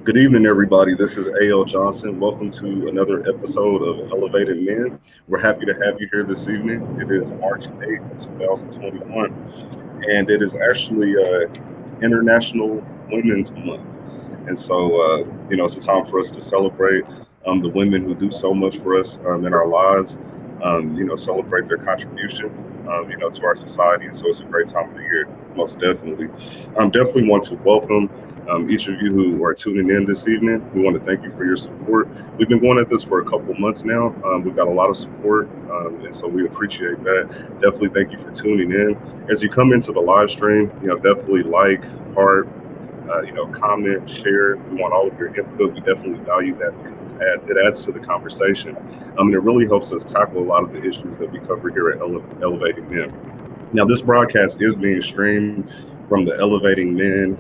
Good evening, everybody. This is A.L. Johnson. Welcome to another episode of Elevated Men. We're happy to have you here this evening. It is March 8th, 2021, and it is actually International Women's Month. And so, it's a time for us to celebrate the women who do so much for us in our lives, celebrate their contribution, to our society. And so it's a great time of the year, most definitely. Definitely want to welcome each of you who are tuning in this evening. We want to thank you for your support. We've been going at this for a couple months now. We've got a lot of support, and so we appreciate that. Definitely thank you for tuning in. As you come into the live stream, definitely like, heart, comment, share. We want all of your input. We definitely value that because it adds to the conversation. And it really helps us tackle a lot of the issues that we cover here at Elevating Men. Now, this broadcast is being streamed from the Elevating Men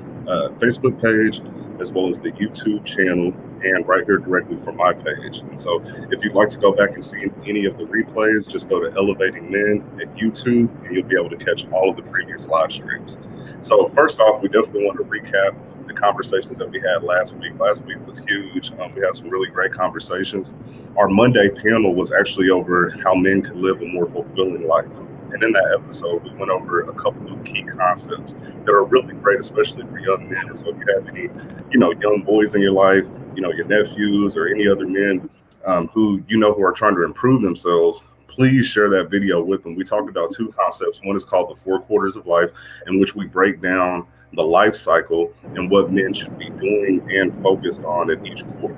Facebook page, as well as the YouTube channel, and right here directly from my page. And so if you'd like to go back and see any of the replays, just go to Elevating Men at YouTube, and you'll be able to catch all of the previous live streams. So first off, we definitely want to recap the conversations that we had last week. Last week was huge. We had some really great conversations. Our Monday panel was actually over how men can live a more fulfilling life. And in that episode, we went over a couple of key concepts that are really great, especially for young men. And so if you have any, young boys in your life, your nephews or any other men who are trying to improve themselves, please share that video with them. We talked about two concepts. One is called the 4 quarters of life, in which we break down the life cycle and what men should be doing and focused on at each quarter.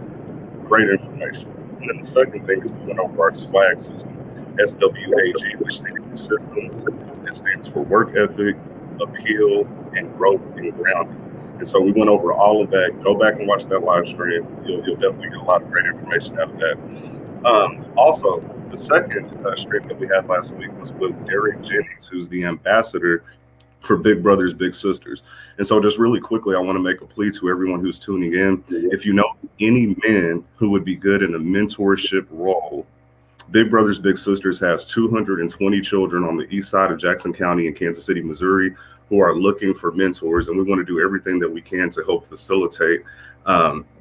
Great information. And then the second thing is we went over our SWAG system. SWAG, which stands for systems. It stands for work ethic, appeal, and growth and grounding. And so we went over all of that. Go back and watch that live stream. You'll definitely get a lot of great information out of that. Also, the second stream that we had last week was with Derek Jennings, who's the ambassador for Big Brothers Big Sisters. And so just really quickly, I want to make a plea to everyone who's tuning in. If you know any men who would be good in a mentorship role, Big Brothers Big Sisters has 220 children on the east side of Jackson County in Kansas City, Missouri, who are looking for mentors, and we want to do everything that we can to help facilitate,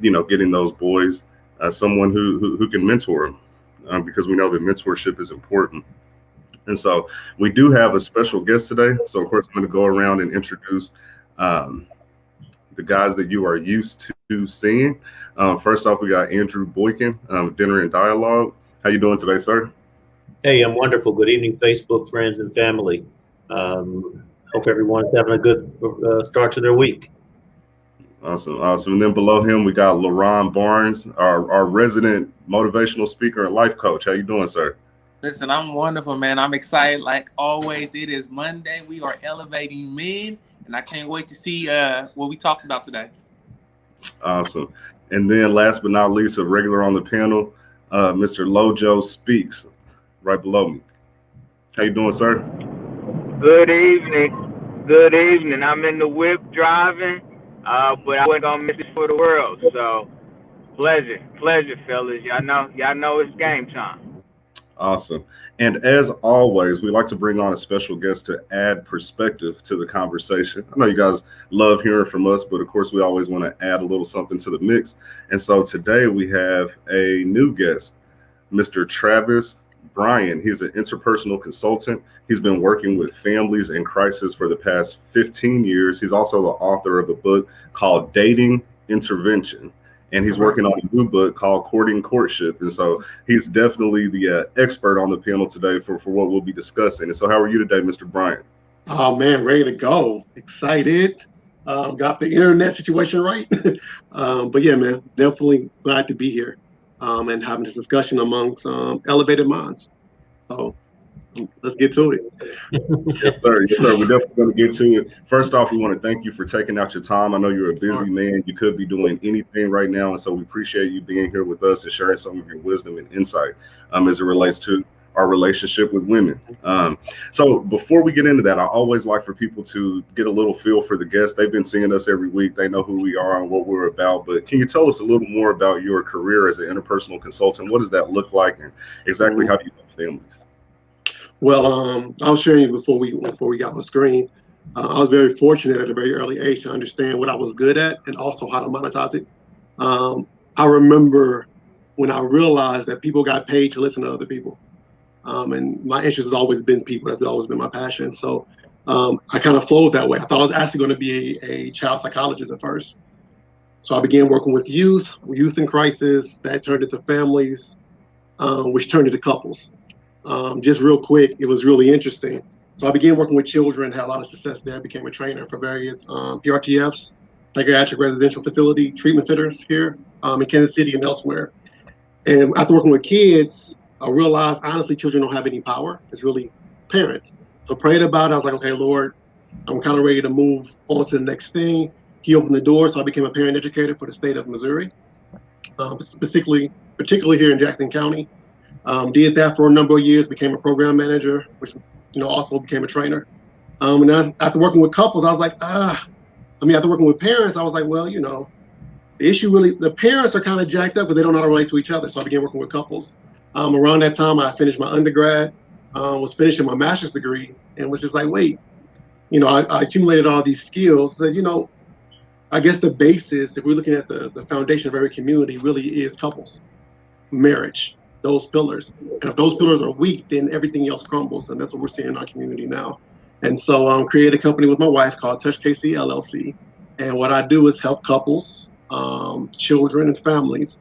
getting those boys someone who can mentor them, because we know that mentorship is important. And so we do have a special guest today. So of course, I'm going to go around and introduce the guys that you are used to seeing. First off, we got Andrew Boykin, Dinner and Dialogue. How you doing today, sir? Hey, I'm wonderful. Good evening, Facebook friends and family. Hope everyone's having a good start to their week. Awesome. And then below him, we got LaRon Barnes, our resident motivational speaker and life coach. How you doing, sir? Listen, I'm wonderful, man. I'm excited. Like always, it is Monday. We are elevating men, and I can't wait to see what we talked about today. Awesome. And then last but not least, a regular on the panel, Mr. Lojo Speaks, right below me. How you doing, sir? Good evening. Good evening. I'm in the whip driving, but I wasn't gonna miss it for the world. So pleasure, fellas. Y'all know it's game time. Awesome. And as always, we like to bring on a special guest to add perspective to the conversation. I know you guys love hearing from us, but of course, we always want to add a little something to the mix. And so today we have a new guest, Mr. Travis Bryan. He's an interpersonal consultant. He's been working with families in crisis for the past 15 years. He's also the author of a book called Dating Intervention. And he's working on a new book called Courting Courtship. And so he's definitely the expert on the panel today for what we'll be discussing. And so how are you today, Mr. Bryan? Oh, man, ready to go. Excited. Got the internet situation right. But yeah, man, definitely glad to be here and having this discussion amongst elevated minds. So let's get to it. Yes, sir. We're definitely going to get to it. First off, we want to thank you for taking out your time. I know you're a busy man. You could be doing anything right now. And so we appreciate you being here with us and sharing some of your wisdom and insight as it relates to our relationship with women. So before we get into that, I always like for people to get a little feel for the guests. They've been seeing us every week. They know who we are and what we're about. But can you tell us a little more about your career as an interpersonal consultant? What does that look like? And exactly how do you help families? Well, I was sharing before we got on the screen. I was very fortunate at a very early age to understand what I was good at and also how to monetize it. I remember when I realized that people got paid to listen to other people. And my interest has always been people. That's always been my passion. So I kind of flowed that way. I thought I was actually going to be a child psychologist at first. So I began working with youth in crisis. That turned into families, which turned into couples. Just real quick, it was really interesting. So I began working with children, had a lot of success there, became a trainer for various PRTFs, psychiatric residential facility treatment centers here in Kansas City and elsewhere. And after working with kids, I realized, honestly, children don't have any power. It's really parents. So prayed about it. I was like, okay, Lord, I'm kind of ready to move on to the next thing. He opened the door, so I became a parent educator for the state of Missouri, particularly here in Jackson County. Did that for a number of years, became a program manager, which also became a trainer. And then after working with couples, I was like, after working with parents, I was like, well, the issue really, the parents are kind of jacked up, but they don't know how to relate to each other. So I began working with couples. Around that time, I finished my undergrad, was finishing my master's degree, and was just like, wait, I accumulated all these skills that, I guess the basis, if we're looking at the foundation of every community, really is couples, marriage, those pillars. And if those pillars are weak, then everything else crumbles. And that's what we're seeing in our community now. And so created a company with my wife called Touch KC LLC. And what I do is help couples, children and families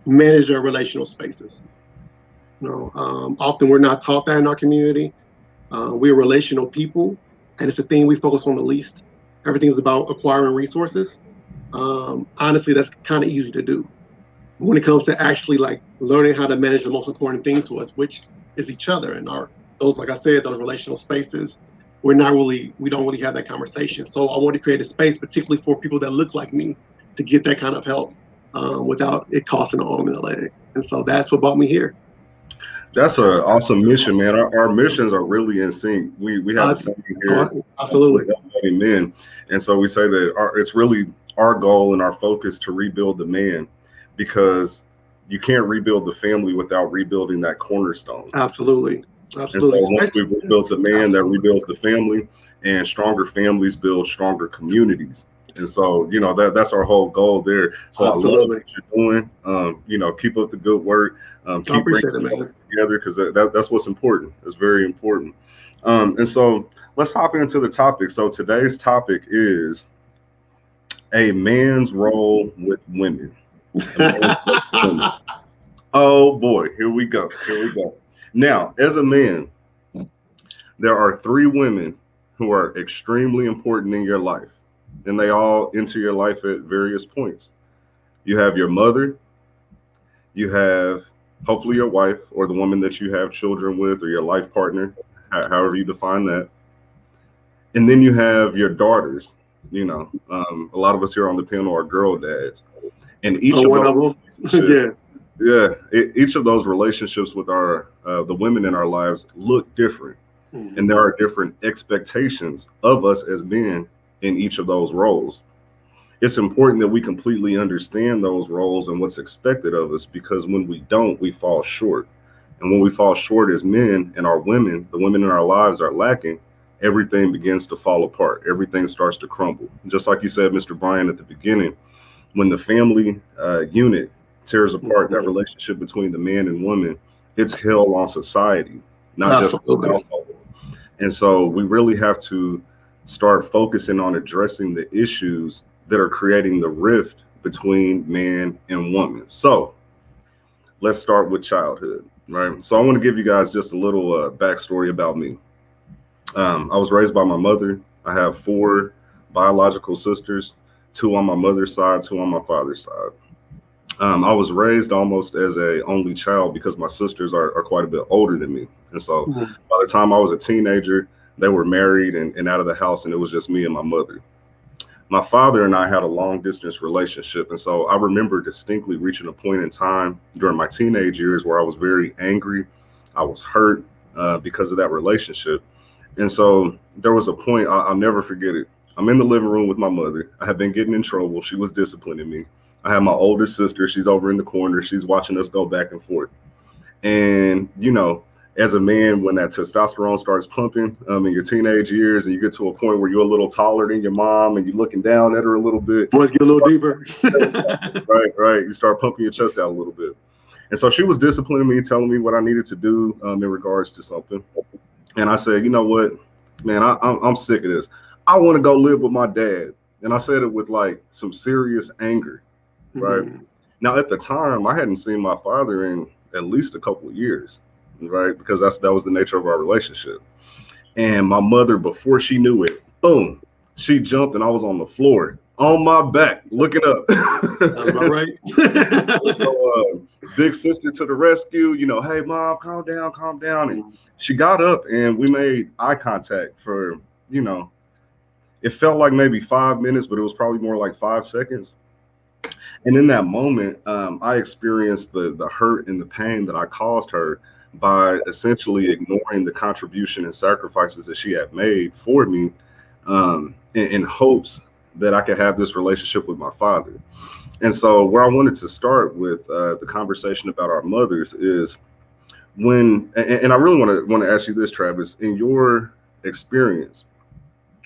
manage their relational spaces. Often we're not taught that in our community. We're relational people, and it's a thing we focus on the least. Everything is about acquiring resources. Honestly, that's kind of easy to do. When it comes to actually learning how to manage the most important thing to us, which is each other and those relational spaces, we don't really have that conversation. So I want to create a space, particularly for people that look like me, to get that kind of help without it costing an arm and a leg. And so that's what brought me here. That's an awesome mission, man. Our missions are really in sync. We have the same here. Absolutely. Men. And so we say that it's really our goal and our focus to rebuild the man, because you can't rebuild the family without rebuilding that cornerstone. Absolutely. And so once we've rebuilt the man, that rebuilds the family, and stronger families build stronger communities. And so, that's our whole goal there. So absolutely. I love what you're doing. Keep up the good work. Keep bringing it together, because that's what's important. It's very important. And so let's hop into the topic. So today's topic is a man's role with women. Oh boy, here we go. Now, as a man, there are 3 women who are extremely important in your life, and they all enter your life at various points. You have your mother, you have hopefully your wife, or the woman that you have children with, or your life partner, however you define that. And then you have your daughters. A lot of us here on the panel are girl dads, and each each of those relationships with the women in our lives look different. Mm-hmm. And there are different expectations of us as men in each of those roles. It's important that we completely understand those roles and what's expected of us, because when we don't, we fall short. And when we fall short as men, and the women in our lives are lacking, everything begins to fall apart. Everything starts to crumble. Just like you said, Mr. Brian, at the beginning, when the family unit tears apart, that relationship between the man and woman, it's hell on society, not just the household. And so we really have to start focusing on addressing the issues that are creating the rift between man and woman. So let's start with childhood, right? So I want to give you guys just a little backstory about me. I was raised by my mother. I have 4 biological sisters, 2 on my mother's side, 2 on my father's side. I was raised almost as a only child, because my sisters are quite a bit older than me. And so by the time I was a teenager, they were married and out of the house, and it was just me and my mother. My father and I had a long distance relationship. And so I remember distinctly reaching a point in time during my teenage years where I was very angry. I was hurt because of that relationship. And so there was a point, I'll never forget it. I'm in the living room with my mother. I had been getting in trouble. She was disciplining me. I have my oldest sister. She's over in the corner. She's watching us go back and forth. And, as a man, when that testosterone starts pumping in your teenage years, and you get to a point where you're a little taller than your mom, and you're looking down at her a little bit, Boys get a little deeper. right. You start pumping your chest out a little bit. And so she was disciplining me, telling me what I needed to do in regards to something. And I said, you know what, man, I'm sick of this. I want to go live with my dad. And I said it with like some serious anger, right? Mm-hmm. Now, at the time, I hadn't seen my father in at least a couple of years, right? Because that was the nature of our relationship. And my mother, before she knew it, boom, she jumped and I was on the floor, on my back, looking up. Am I right? So, big sister to the rescue, you know, hey, mom, calm down. And she got up and we made eye contact for, you know, it felt like maybe 5 minutes, but it was probably more like 5 seconds. And in that moment, I experienced the hurt and the pain that I caused her by essentially ignoring the contribution and sacrifices that she had made for me, in hopes that I could have this relationship with my father. And so where I wanted to start with the conversation about our mothers is when, and I really want to ask you this, Travis, in your experience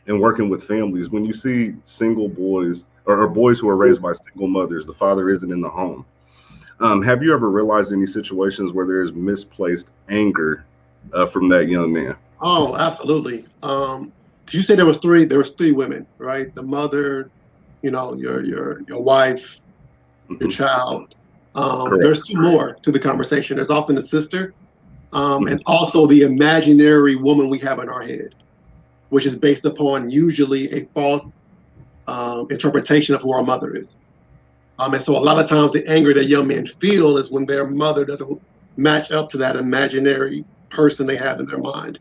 in working with families, when you see single boys or boys who are raised by single mothers, the father isn't in the home. Have you ever realized any situations where there is misplaced anger from that young man? Oh, absolutely. You said there was three women, right? The mother, you know, your wife, your child. There's two more to the conversation. There's often the sister, and also the imaginary woman we have in our head, which is based upon usually a false interpretation of who our mother is. And so a lot of times the anger that young men feel is when their mother doesn't match up to that imaginary person they have in their mind,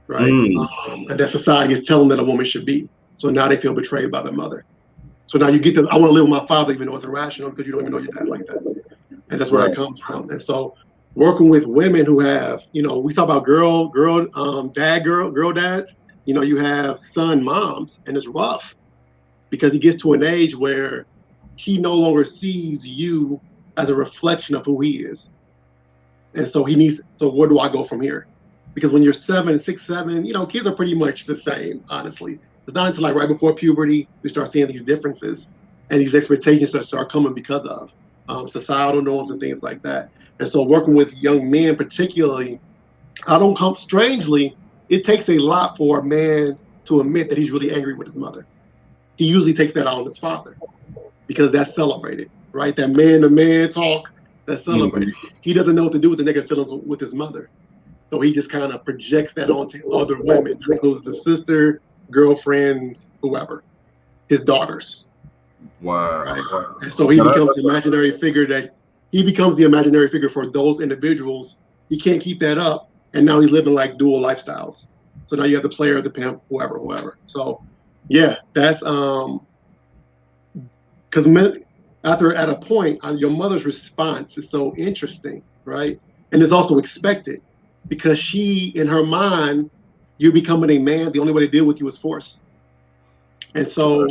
right? And that society is telling them that a woman should be. So now they feel betrayed by their mother. So now you get I want to live with my father even though it's irrational because you don't even know your dad like that. And that's where that comes from. And so working with women who have, you know, we talk about girl dads, you know, you have son moms, and it's rough because he gets to an age where he no longer sees you as a reflection of who he is. And so so where do I go from here? Because when you're 6, 7, you know, kids are pretty much the same, honestly. It's not until like right before puberty, we start seeing these differences and these expectations that start coming because of societal norms and things like that. And so working with young men particularly, strangely, it takes a lot for a man to admit that he's really angry with his mother. He usually takes that out on his father because that's celebrated, right? That man-to-man talk, that's celebrated. He doesn't know what to do with the negative feelings with his mother. So he just kind of projects that onto other women, that includes the sister, girlfriends, whoever, his daughters. Wow. Right? And so he becomes the imaginary figure for those individuals. He can't keep that up. And now he's living like dual lifestyles. So now you have the player, the pimp, whoever. So yeah, that's because at a point, your mother's response is so interesting, right? And it's also expected because she, in her mind, you're becoming a man. The only way to deal with you is force. And so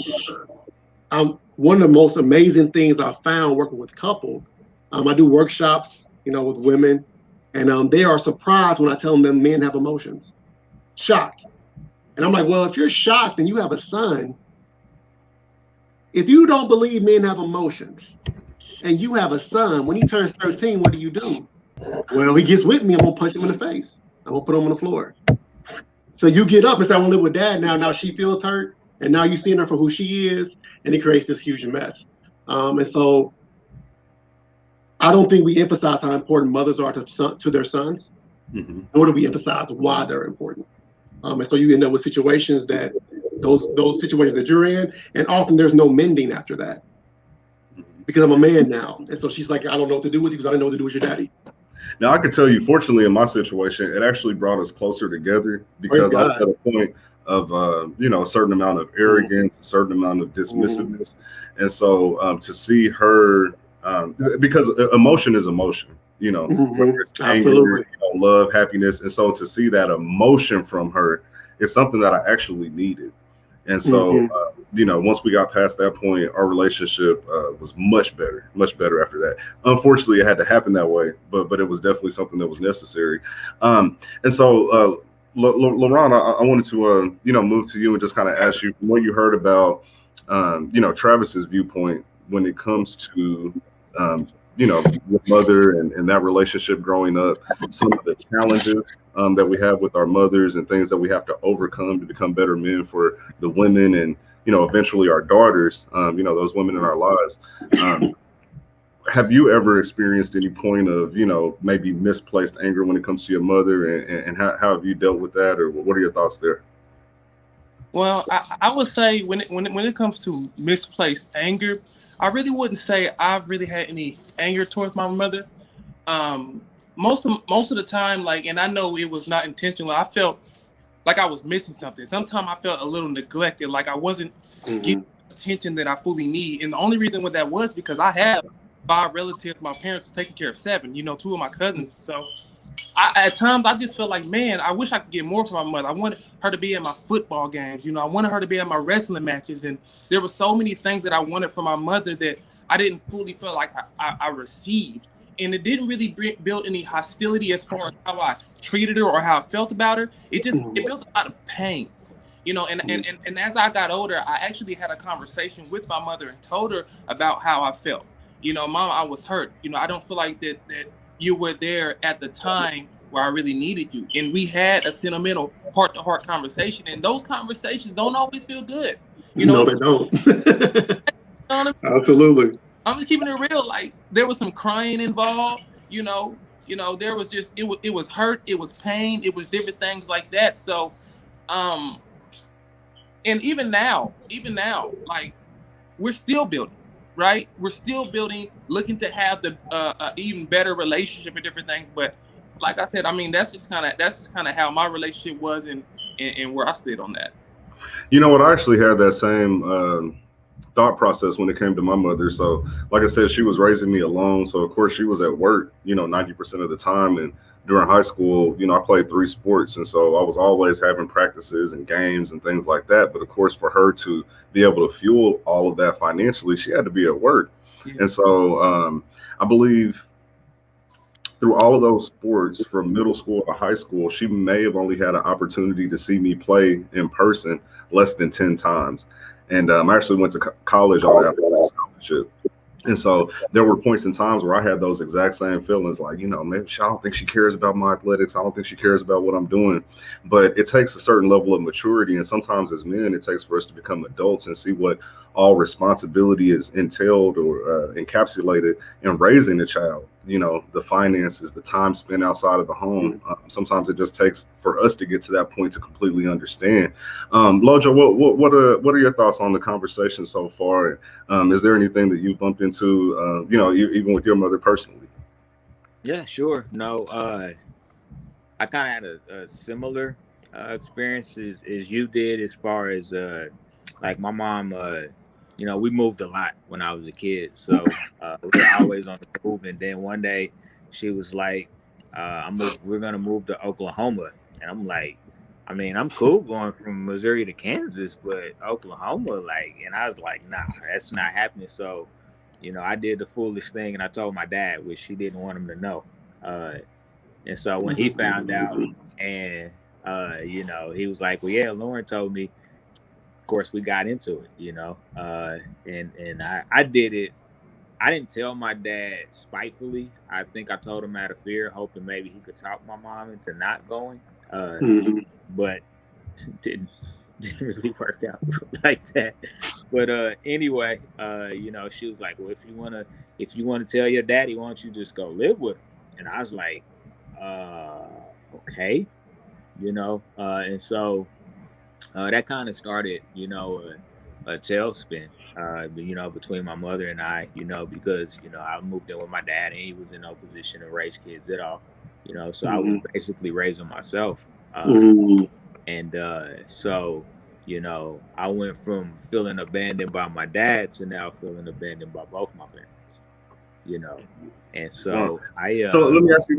one of the most amazing things I found working with couples, I do workshops, you know, with women, and they are surprised when I tell them men have emotions, shocked. And I'm like, well, if you're shocked and you have a son, if you don't believe men have emotions and you have a son, when he turns 13, what do? Well, he gets with me, I'm gonna punch him in the face. I'm gonna put him on the floor. So you get up and say, I want to live with dad now. Now she feels hurt, and now you're seeing her for who she is, and it creates this huge mess. And so I don't think we emphasize how important mothers are to their sons, nor do we emphasize why they're important. And so you end up with situations that those situations that you're in, and often there's no mending after that because I'm a man now. And so she's like, I don't know what to do with you because I didn't know what to do with your daddy. Now, I can tell you, fortunately, in my situation, it actually brought us closer together because I was at a point of, you know, a certain amount of arrogance, a certain amount of dismissiveness. And so to see her, because emotion is emotion, you know, whether it's anger, you know, love, happiness. And so to see that emotion from her is something that I actually needed. And so once we got past that point, our relationship was much better after that. Unfortunately, it had to happen that way, but it was definitely something that was necessary. And so, LaRon, I wanted to, move to you and just kind of ask you from what you heard about, Travis's viewpoint when it comes to, your mother and that relationship growing up, some of the challenges that we have with our mothers and things that we have to overcome to become better men for the women and, eventually our daughters, those women in our lives. Have you ever experienced any point of, maybe misplaced anger when it comes to your mother, and how have you dealt with that, or what are your thoughts there? Well, I would say when it comes to misplaced anger, I really wouldn't say I've really had any anger towards my mother. Most of the time, like, and I know it was not intentional, I felt like I was missing something. Sometimes I felt a little neglected, like I wasn't getting attention that I fully need. And the only reason what that was because I have 5 relatives. My parents were taking care of 7, 2 of my cousins. So at times I just felt like, man, I wish I could get more from my mother. I wanted her to be at my football games. I wanted her to be at my wrestling matches. And there were so many things that I wanted from my mother that I didn't fully feel like I received. And it didn't really build any hostility as far as how I treated her or how I felt about her. It built a lot of pain, and as I got older, I actually had a conversation with my mother and told her about how I felt. Mom, I was hurt. I don't feel like that you were there at the time where I really needed you. And we had a sentimental heart-to-heart conversation. And those conversations don't always feel good. No, they don't. Absolutely. I'm just keeping it real. Like, there was some crying involved, there was just, it was hurt, it was pain, it was different things like that. So, and even now, like, we're still building, right? We're still building, looking to have the even better relationship and different things. But like I said, I mean, that's just kind of how my relationship was and where I stood on that. I actually had that same thought process when it came to my mother. So like I said, she was raising me alone. So of course she was at work, 90% of the time. And during high school, I played 3 sports. And so I was always having practices and games and things like that. But of course, for her to be able to fuel all of that financially, she had to be at work. Yeah. And so I believe through all of those sports from middle school to high school, she may have only had an opportunity to see me play in person less than 10 times. And I actually went to college on that scholarship. And so there were points in times where I had those exact same feelings, like, maybe I don't think she cares about my athletics. I don't think she cares about what I'm doing. But it takes a certain level of maturity. And sometimes as men, it takes for us to become adults and see what all responsibility is entailed or encapsulated in raising a child. The finances, the time spent outside of the home. Sometimes it just takes for us to get to that point to completely understand. Lojo, what are your thoughts on the conversation so far? Is there anything that you've bumped into, even with your mother personally? Yeah, sure. No, I kind of had a similar experience as you did, as far as like my mom. We moved a lot when I was a kid, so we were always on the move. And then one day, she was like, "We're gonna move to Oklahoma," and I'm like, I mean, I'm cool going from Missouri to Kansas, but Oklahoma, like, and I was like, nah, that's not happening. So, I did the foolish thing, and I told my dad, which he didn't want him to know. And so when he found out, and he was like, "Well, yeah, Lauren told me." Of course, we got into it, and I did it. I didn't tell my dad spitefully. I think I told him out of fear, hoping maybe he could talk my mom into not going. But it didn't really work out like that. But anyway, she was like, "Well, if you wanna tell your daddy, why don't you just go live with him?" And I was like, okay, and so. That kind of started, a tailspin, between my mother and I, because, I moved in with my dad and he was in no position to raise kids at all, so I was basically raising myself. And so, I went from feeling abandoned by my dad to now feeling abandoned by both my parents, And so So let me ask you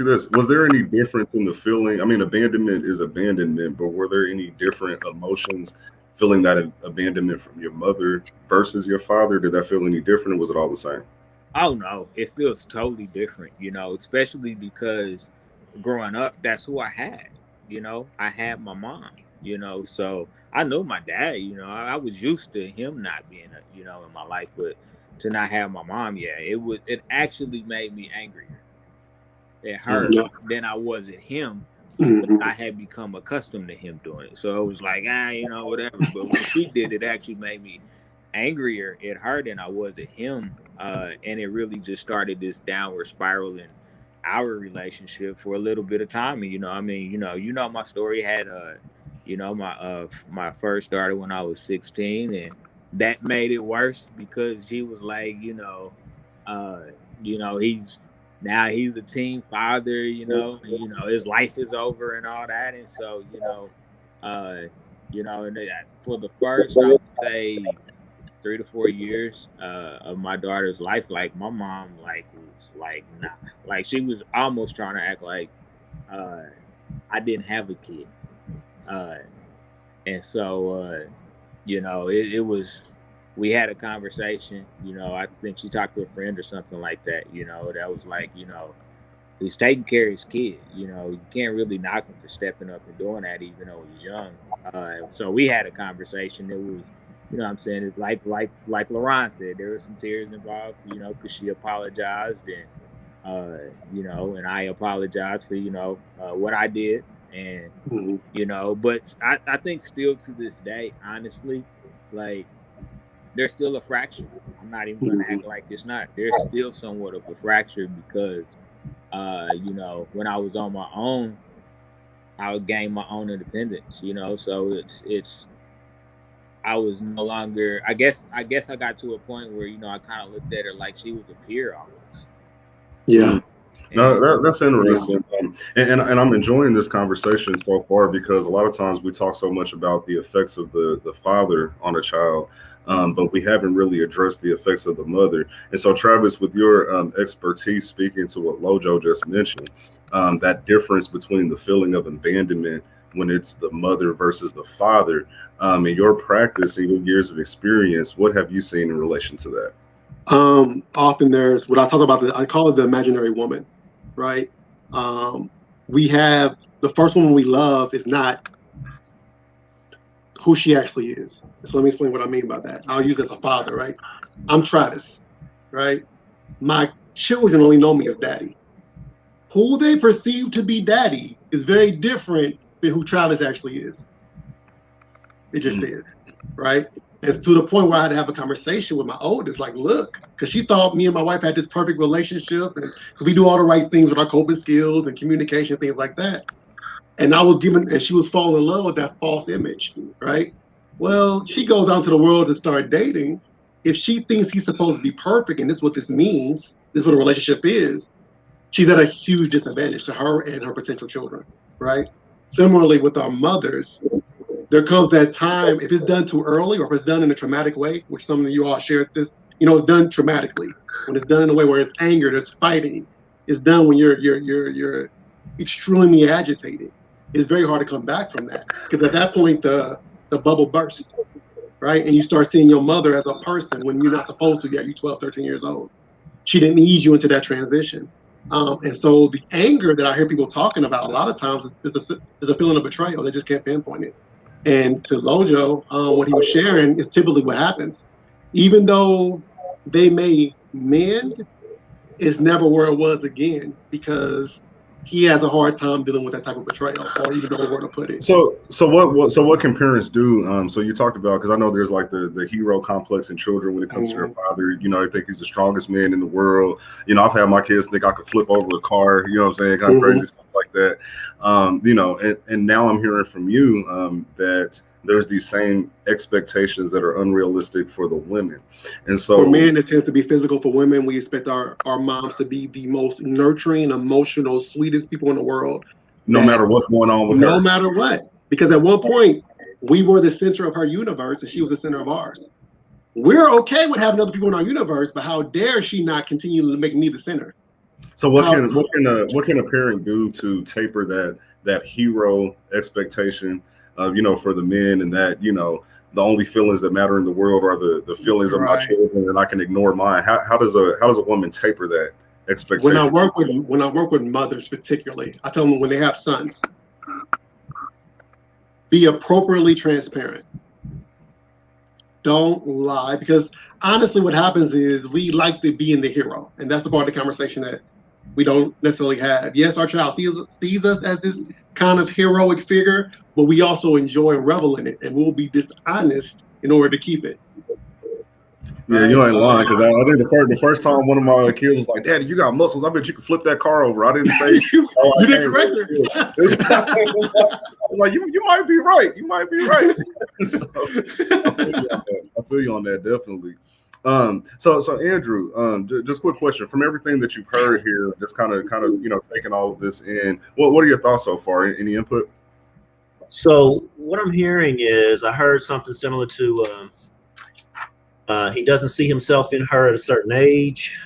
this. Was there any difference in the feeling? I mean, abandonment is abandonment, but were there any different emotions feeling that abandonment from your mother versus your father? Did that feel any different, or was it all the same? Oh no, it feels totally different, especially because growing up, that's who I had. I had my mom, so I know my dad, I was used to him not being, in my life, but to not have my mom, yeah, it actually made me angrier at her Yeah. than I was at him. Mhm. I had become accustomed to him doing it. So it was like, whatever. But when she did it, actually made me angrier at her than I was at him. And it really just started this downward spiral in our relationship for a little bit of time. And, my story had, my first started when I was 16, and that made it worse because she was like, he's a teen father, his life is over and all that. And so, and for the first, I would say 3 to 4 years of my daughter's life, like my mom, was like, nah, like she was almost trying to act like I didn't have a kid. And so, it was, we had a conversation, I think she talked to a friend or something like that, that was like, he's taking care of his kid, you can't really knock him for stepping up and doing that, even though he's young. So we had a conversation. It was, what I'm saying, it's like LaRon said, there were some tears involved, because she apologized, and, and I apologized for, what I did. And, Mhm. but I think still to this day, honestly, like, there's still a fracture. I'm not even going to act like it's not. There's still somewhat of a fracture because, when I was on my own, I would gain my own independence, so I was no longer, I guess I got to a point where, I kind of looked at her like she was a peer almost. Yeah. No, that's interesting, and I'm enjoying this conversation so far because a lot of times we talk so much about the effects of the father on a child, but we haven't really addressed the effects of the mother. And so, Travis, with your expertise, speaking to what Lojo just mentioned, that difference between the feeling of abandonment when it's the mother versus the father, in your practice and your years of experience, what have you seen in relation to that? Often there's what I talk about. I call it the imaginary woman, right? We have the first woman we love is not who she actually is. So let me explain what I mean by that. I'll use as a father, right? I'm Travis, right? My children only know me as daddy. Who they perceive to be daddy is very different than who Travis actually is. It just is, right? And to the point where I had to have a conversation with my oldest, like, look, because she thought me and my wife had this perfect relationship, and we do all the right things with our coping skills and communication, things like that. And she was falling in love with that false image, right? Well, she goes out into the world to start dating. If she thinks he's supposed to be perfect, and this is what this means, this is what a relationship is, she's at a huge disadvantage to her and her potential children, right? Similarly with our mothers, there comes that time, if it's done too early or if it's done in a traumatic way, which some of you all shared this, it's done traumatically. When it's done in a way where it's anger, there's fighting, it's done when you're extremely agitated. It's very hard to come back from that because at that point the bubble bursts, right? And you start seeing your mother as a person when you're not supposed to yet. You're 12, 13 years old. She didn't ease you into that transition. And so the anger that I hear people talking about a lot of times is a feeling of betrayal. They just can't pinpoint it. And to Lojo, what he was sharing is typically what happens. Even though they may mend, it's never where it was again because he has a hard time dealing with that type of betrayal, or even know where to put it. So what can parents do? So you talked about, because I know there's like the hero complex in children when it comes to their father. They think he's the strongest man in the world. I've had my kids think I could flip over a car. You know what I'm saying? Kind of crazy stuff like that. And now I'm hearing from you that there's these same expectations that are unrealistic for the women. And so for men, it tends to be physical. For women, we expect our moms to be the most nurturing, emotional, sweetest people in the world. No matter what's going on with her. No matter what. Because at one point, we were the center of her universe and she was the center of ours. We're okay with having other people in our universe, but how dare she not continue to make me the center? So what can a parent do to taper that hero expectation, for the men, and that the only feelings that matter in the world are the feelings of my Right. children, and I can ignore mine. How does a woman taper that expectation? When I work with mothers particularly, I tell them when they have sons, be appropriately transparent. Don't lie, because honestly what happens is we like to be in the hero, and that's the part of the conversation that we don't necessarily have. Yes, our child sees us as this kind of heroic figure, but we also enjoy and revel in it, and we'll be dishonest in order to keep it. Yeah, you ain't lying, because I think the first time one of my kids was like, "Daddy, you got muscles. I bet you could flip that car over." I didn't say you I didn't can't. correct her. I was like, you might be right. You might be right. So, I feel you on that, definitely. So Andrew, just quick question. From everything that you've heard here, just kind of taking all of this in, what are your thoughts so far? Any input? So what I'm hearing is I heard something similar to he doesn't see himself in her at a certain age.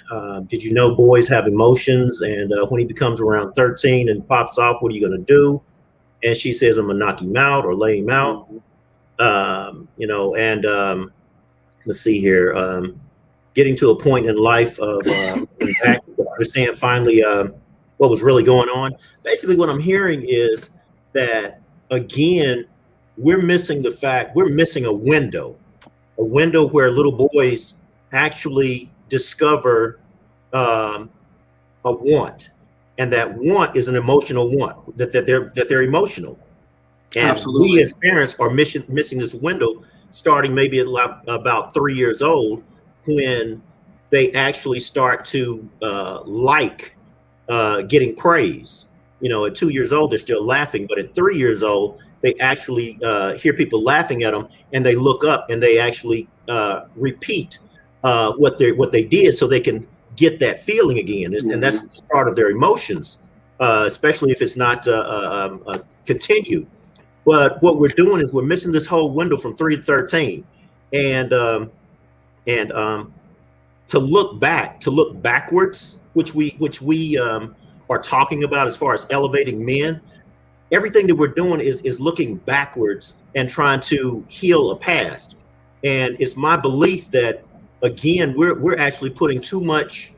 Did you know boys have emotions? And when he becomes around 13 and pops off, what are you going to do? And she says, I'm going to knock him out or lay him out. Let's see here. Getting to a point in life of back to understand finally what was really going on. Basically, what I'm hearing is that, again, we're missing a window where little boys actually discover a want, and that want is an emotional want, that they're emotional. And Absolutely. we as parents are missing this window, starting maybe at about 3 years old, when they actually start to getting praise. At 2 years old, they're still laughing, but at 3 years old, they actually hear people laughing at them, and they look up and they actually repeat what they did, so they can get that feeling again. And that's the start of their emotions, especially if it's not continued. But what we're doing is we're missing this whole window from 3 to 13, and to look backwards, which we are talking about as far as elevating men. Everything that we're doing is looking backwards and trying to heal a past. And it's my belief that, again, we're actually putting too much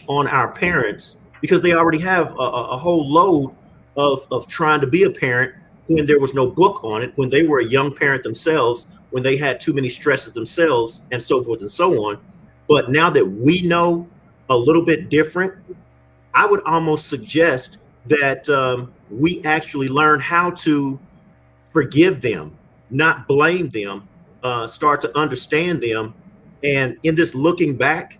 on our parents, because they already have a whole load of trying to be a parent when there was no book on it, when they were a young parent themselves, when they had too many stresses themselves, and so forth and so on. But now that we know a little bit different, I would almost suggest that we actually learn how to forgive them, not blame them, start to understand them. And in this looking back,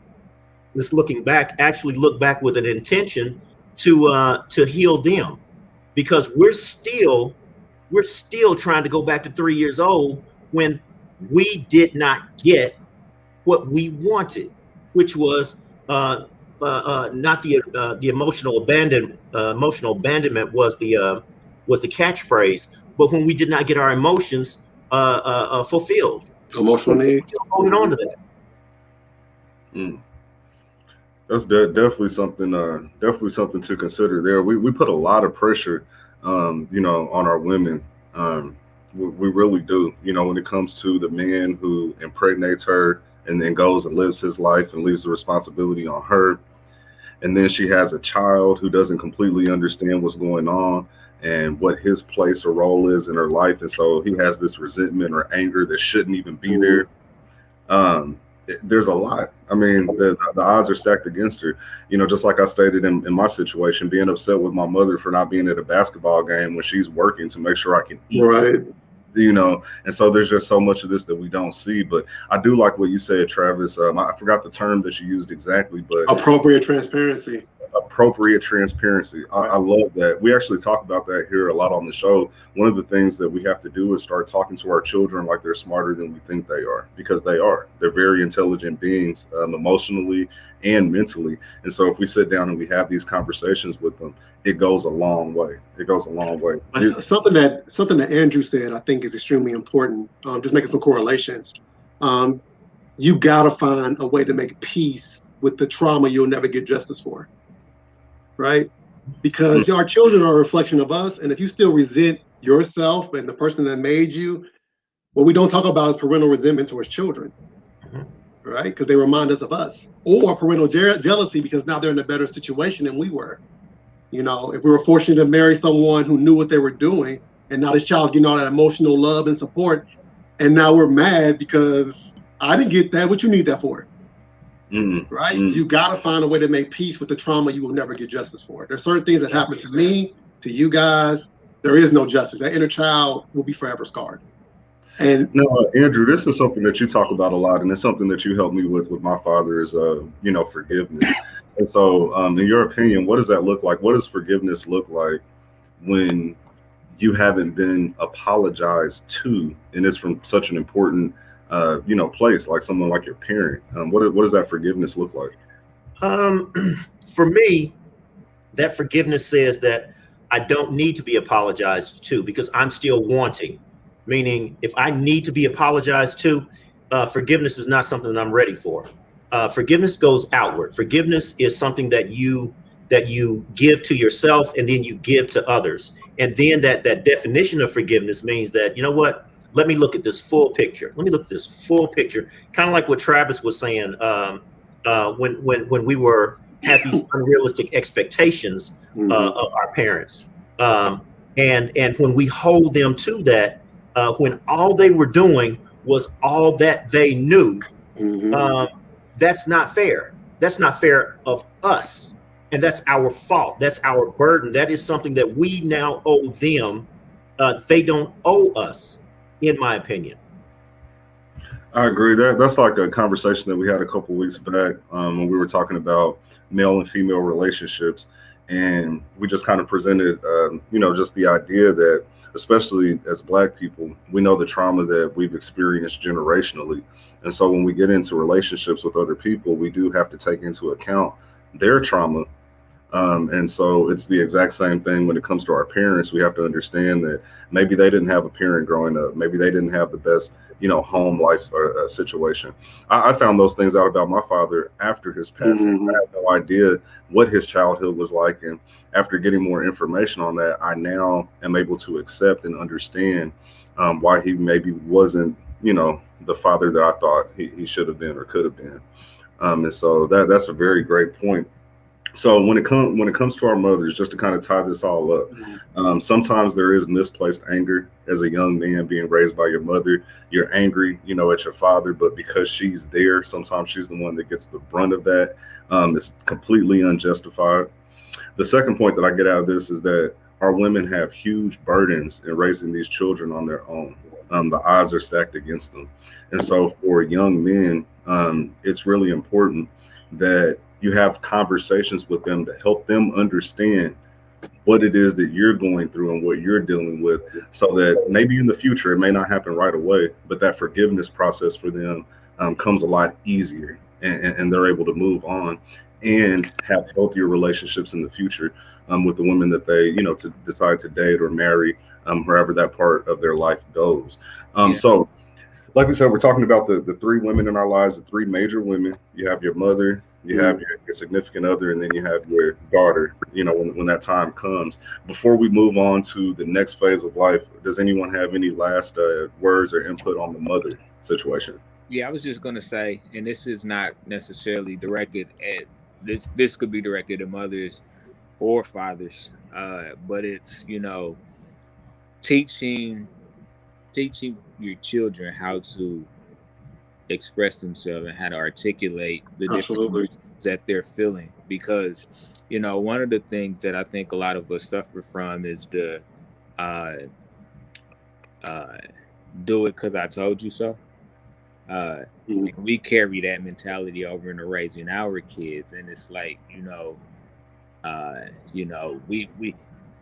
actually look back with an intention to heal them, because we're still trying to go back to 3 years old when we did not get what we wanted, which was not the emotional abandonment. Emotional abandonment was the catchphrase, but when we did not get our emotions fulfilled, Emotional need. holding on to that. That's definitely something to consider there. We put a lot of pressure, on our women. We really do. When it comes to the man who impregnates her and then goes and lives his life and leaves the responsibility on her. And then she has a child who doesn't completely understand what's going on and what his place or role is in her life. And so he has this resentment or anger that shouldn't even be there. There's a lot. I mean, the odds are stacked against her. Just like I stated in my situation, being upset with my mother for not being at a basketball game when she's working to make sure I can eat. Right. And so there's just so much of this that we don't see. But I do like what you said, Travis. I forgot the term that you used exactly, but Appropriate transparency. Appropriate transparency. I love that. We actually talk about that here a lot on the show. One of the things that we have to do is start talking to our children like they're smarter than we think they are, because they are. They're very intelligent beings, emotionally and mentally. And so if we sit down and we have these conversations with them, it goes a long way. It goes a long way. Something that Andrew said, I think, is extremely important. Just making some correlations. You gotta find a way to make peace with the trauma you'll never get justice for. Right? Because our children are a reflection of us, and if you still resent yourself and the person that made you, What we don't talk about is parental resentment towards children, right? Because they remind us of us, or parental jealousy because now they're in a better situation than we were. You know, if we were fortunate to marry someone who knew what they were doing, and now this child's getting all that emotional love and support, and now we're mad because I didn't get that. What you need that for? Right? You got to find a way to make peace with the trauma you will never get justice for. There's certain things that happen to me, to you guys. There is no justice. That inner child will be forever scarred. And no, Andrew, this is something that you talk about a lot, and it's something that you helped me with my father is, forgiveness. And so, in your opinion, what does that look like? What does forgiveness look like when you haven't been apologized to, and it's from such an important place, like someone like your parent? What does that forgiveness look like? For me, that forgiveness says that I don't need to be apologized to because I'm still wanting. Meaning, if I need to be apologized to, forgiveness is not something that I'm ready for. Forgiveness goes outward. Forgiveness is something that you give to yourself and then you give to others. And then that definition of forgiveness means that, you know what? Let me look at this full picture. Let me look at this full picture. Kind of like what Travis was saying when we had these unrealistic expectations of our parents. And when we hold them to that, when all they were doing was all that they knew, that's not fair. That's not fair of us. And that's our fault. That's our burden. That is something that we now owe them. They don't owe us, in my opinion. I agree. That's like a conversation that we had a couple of weeks back when we were talking about male and female relationships. And we just kind of presented, just the idea that, especially as Black people, we know the trauma that we've experienced generationally. And so when we get into relationships with other people, we do have to take into account their trauma. And so it's the exact same thing when it comes to our parents. We have to understand that maybe they didn't have a parent growing up. Maybe they didn't have the best, home life situation. I found those things out about my father after his passing. I had no idea what his childhood was like. And after getting more information on that, I now am able to accept and understand why he maybe wasn't, the father that I thought he should have been or could have been. And so that's a very great point. So when it comes to our mothers, just to kind of tie this all up, sometimes there is misplaced anger as a young man being raised by your mother. You're angry, at your father, but because she's there, sometimes she's the one that gets the brunt of that. It's completely unjustified. The second point that I get out of this is that our women have huge burdens in raising these children on their own. The odds are stacked against them. And so for young men, it's really important that you have conversations with them to help them understand what it is that you're going through and what you're dealing with, so that maybe in the future, it may not happen right away, but that forgiveness process for them comes a lot easier, and they're able to move on and have healthier relationships in the future with the women that they, to decide to date or marry, wherever that part of their life goes. So like we said, we're talking about the three women in our lives, the three major women. You have your mother, you have your significant other, and then you have your daughter, when that time comes. Before we move on to the next phase of life, does anyone have any last words or input on the mother situation? Yeah, I was just going to say, and this is not necessarily directed at, this could be directed at mothers or fathers, but it's, teaching your children how to express themselves and how to articulate the different things that they're feeling, because one of the things that I think a lot of us suffer from is the do it because I told you so. We carry that mentality over into raising our kids, and it's like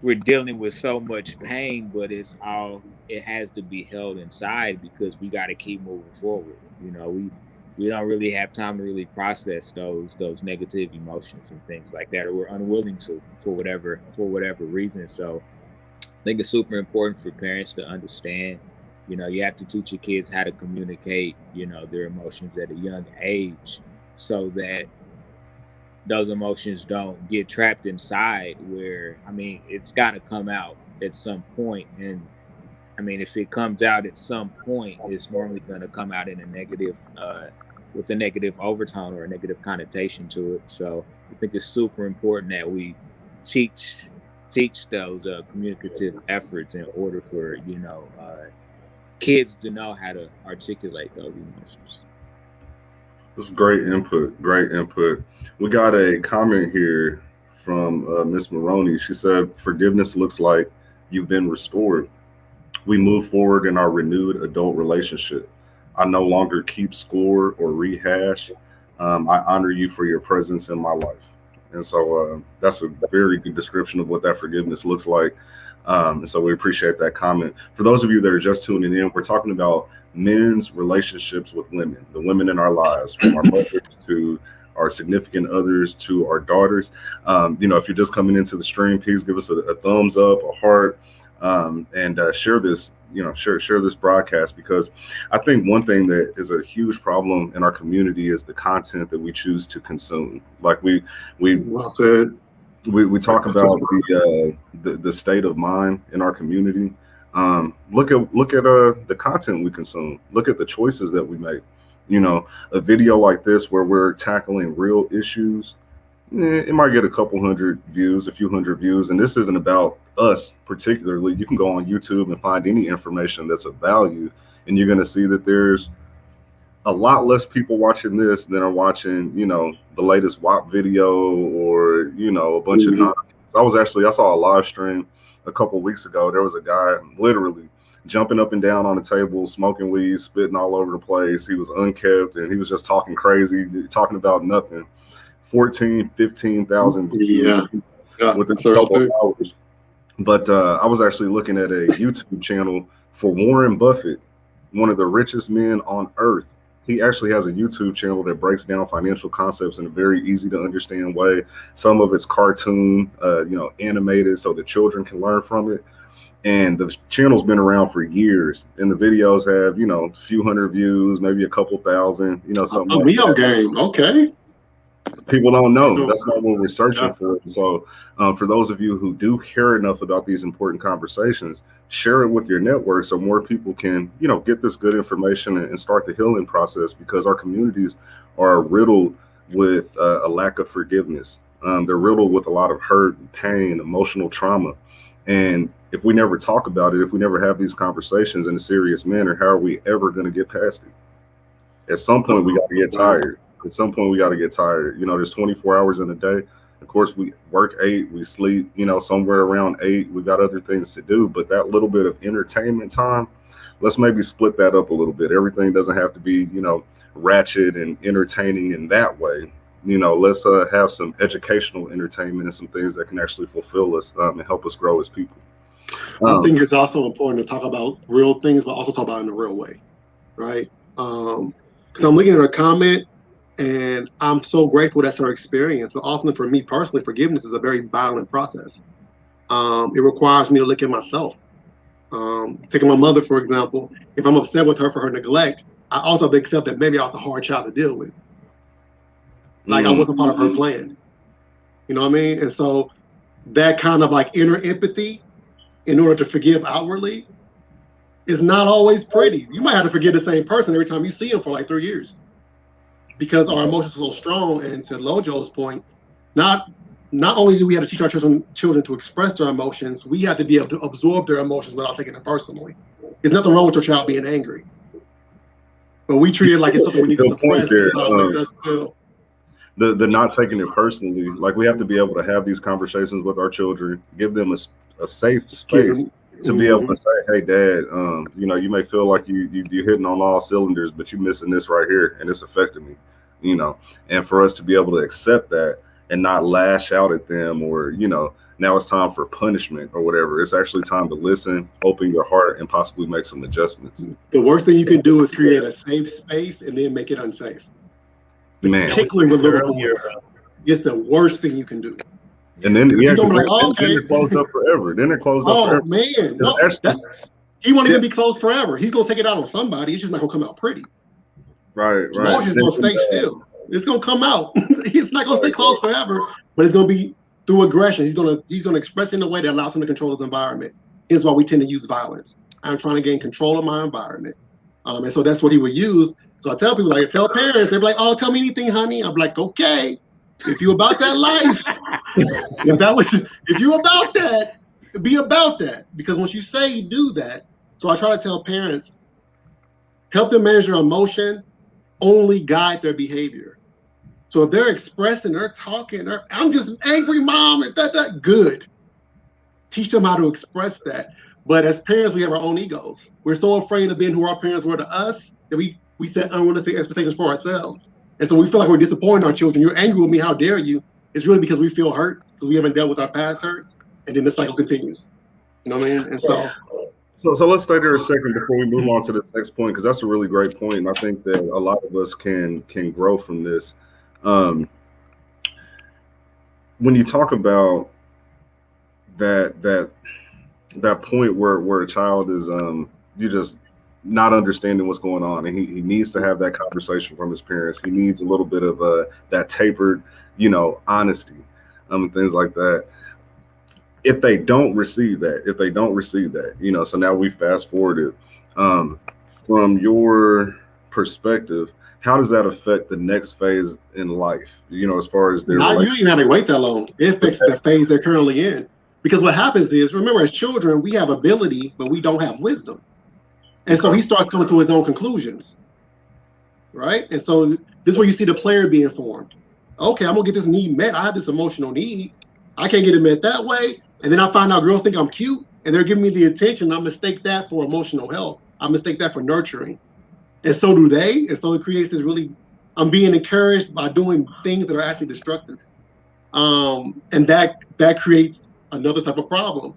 we're dealing with so much pain, but it has to be held inside because we got to keep moving forward. We don't really have time to really process those negative emotions and things like that, or we're unwilling to for whatever reason. So I think it's super important for parents to understand, you have to teach your kids how to communicate, their emotions at a young age, so that those emotions don't get trapped inside, where, it's got to come out at some point. And I mean, if it comes out at some point, it's normally going to come out in a negative, with a negative overtone or a negative connotation to it. So I think it's super important that we teach those communicative efforts in order for kids to know how to articulate those emotions. This is great input. Great input. We got a comment here from Miss Maroney. She said, "Forgiveness looks like you've been restored. We move forward in our renewed adult relationship. I no longer keep score or rehash. I honor you for your presence in my life." And so that's a very good description of what that forgiveness looks like. And so we appreciate that comment. For those of you that are just tuning in, we're talking about men's relationships with women, the women in our lives, from our mothers to our significant others to our daughters. If you're just coming into the stream, please give us a thumbs up, a heart, and share this. Share this broadcast, because I think one thing that is a huge problem in our community is the content that we choose to consume. Like we Well said. We talk about the state of mind in our community. Look at the content we consume. Look at the choices that we make. A video like this where we're tackling real issues, it might get a couple hundred views, a few hundred views, and this isn't about us particularly. You can go on YouTube and find any information that's of value, and you're going to see that there's a lot less people watching this than are watching, the latest WAP video or, a bunch of nonsense. I saw a live stream a couple of weeks ago. There was a guy literally jumping up and down on the table, smoking weed, spitting all over the place. He was unkempt and he was just talking crazy, talking about nothing. 15,000 views within a couple of hours. But I was actually looking at a YouTube channel for Warren Buffett, one of the richest men on earth. He actually has a YouTube channel that breaks down financial concepts in a very easy to understand way. Some of it's cartoon, animated, so the children can learn from it. And the channel's been around for years, and the videos have, a few hundred views, maybe a couple thousand, something like that. Game, okay. People don't know. That's not what we're searching for. So for those of you who do care enough about these important conversations, share it with your network so more people can, get this good information and start the healing process, because our communities are riddled with a lack of forgiveness. They're riddled with a lot of hurt, pain, emotional trauma. And if we never talk about it, if we never have these conversations in a serious manner, how are we ever going to get past it? At some point, we got to get tired. There's 24 hours in a day. Of course, we work 8, we sleep, somewhere around 8. We got other things to do. But that little bit of entertainment time, let's maybe split that up a little bit. Everything doesn't have to be, ratchet and entertaining in that way. Let's have some educational entertainment and some things that can actually fulfill us and help us grow as people. I think it's also important to talk about real things, but also talk about it in a real way, right? Because I'm looking at her comment, and I'm so grateful that's her experience. But often for me personally, forgiveness is a very violent process. It requires me to look at myself. Taking my mother, for example, if I'm upset with her for her neglect, I also have to accept that maybe I was a hard child to deal with. Like I wasn't part of her plan. You know what I mean? And so that kind of like inner empathy in order to forgive outwardly is not always pretty. You might have to forgive the same person every time you see him for like 3 years, because our emotions are so strong. And to Lojo's point, not only do we have to teach our children to express their emotions, we have to be able to absorb their emotions without taking it personally. There's nothing wrong with your child being angry, but we treat it like it's something we need to suppress. The not taking it personally, like we have to be able to have these conversations with our children, give them a safe space to be able to say, "Hey, Dad, you may feel like you're hitting on all cylinders, but you're missing this right here, and it's affecting me." And for us to be able to accept that and not lash out at them, or now it's time for punishment or whatever. It's actually time to listen, open your heart, and possibly make some adjustments. The worst thing you can do is create a safe space and then make it unsafe. Man, tickling with little boys is the worst thing you can do. And then then they're closed up forever. Then they're closed up forever. Oh man, no, he won't even be closed forever. He's gonna take it out on somebody. It's just not gonna come out pretty. Right. Emotions gonna stay still. It's gonna come out. It's not gonna stay closed forever, but it's gonna be through aggression. He's gonna express it in a way that allows him to control his environment. Here's why we tend to use violence. I'm trying to gain control of my environment. And so that's what he would use. So I tell people, like, tell parents, they're like, oh, tell me anything, honey. I'm like, okay, if you about that life, if you about that, be about that. Because once you say you do that, so I try to tell parents, help them manage their emotion, only guide their behavior. So if they're expressing, they're talking, I'm just angry, mom, and that, good. Teach them how to express that. But as parents, we have our own egos. We're so afraid of being who our parents were to us that we set unrealistic expectations for ourselves. And so we feel like we're disappointing our children. You're angry with me, how dare you? It's really because we feel hurt, because we haven't dealt with our past hurts. And then the cycle continues. You know what I mean? And so let's stay there a second before we move on to this next point, because that's a really great point. And I think that a lot of us can grow from this. When you talk about that point where a child is you just not understanding what's going on, and he needs to have that conversation from his parents. He needs a little bit of that tapered, honesty, things like that. If they don't receive that, so now we fast forwarded, from your perspective, how does that affect the next phase in life? As far as their you don't even have to wait that long. It affects the phase they're currently in. Because what happens is, remember, as children, we have ability, but we don't have wisdom. And so he starts coming to his own conclusions, right? And so this is where you see the player being formed. Okay, I'm gonna get this need met. I have this emotional need. I can't get it met that way. And then I find out girls think I'm cute and they're giving me the attention. I mistake that for emotional health. I mistake that for nurturing. And so do they. And so it creates this I'm being encouraged by doing things that are actually destructive. And that creates another type of problem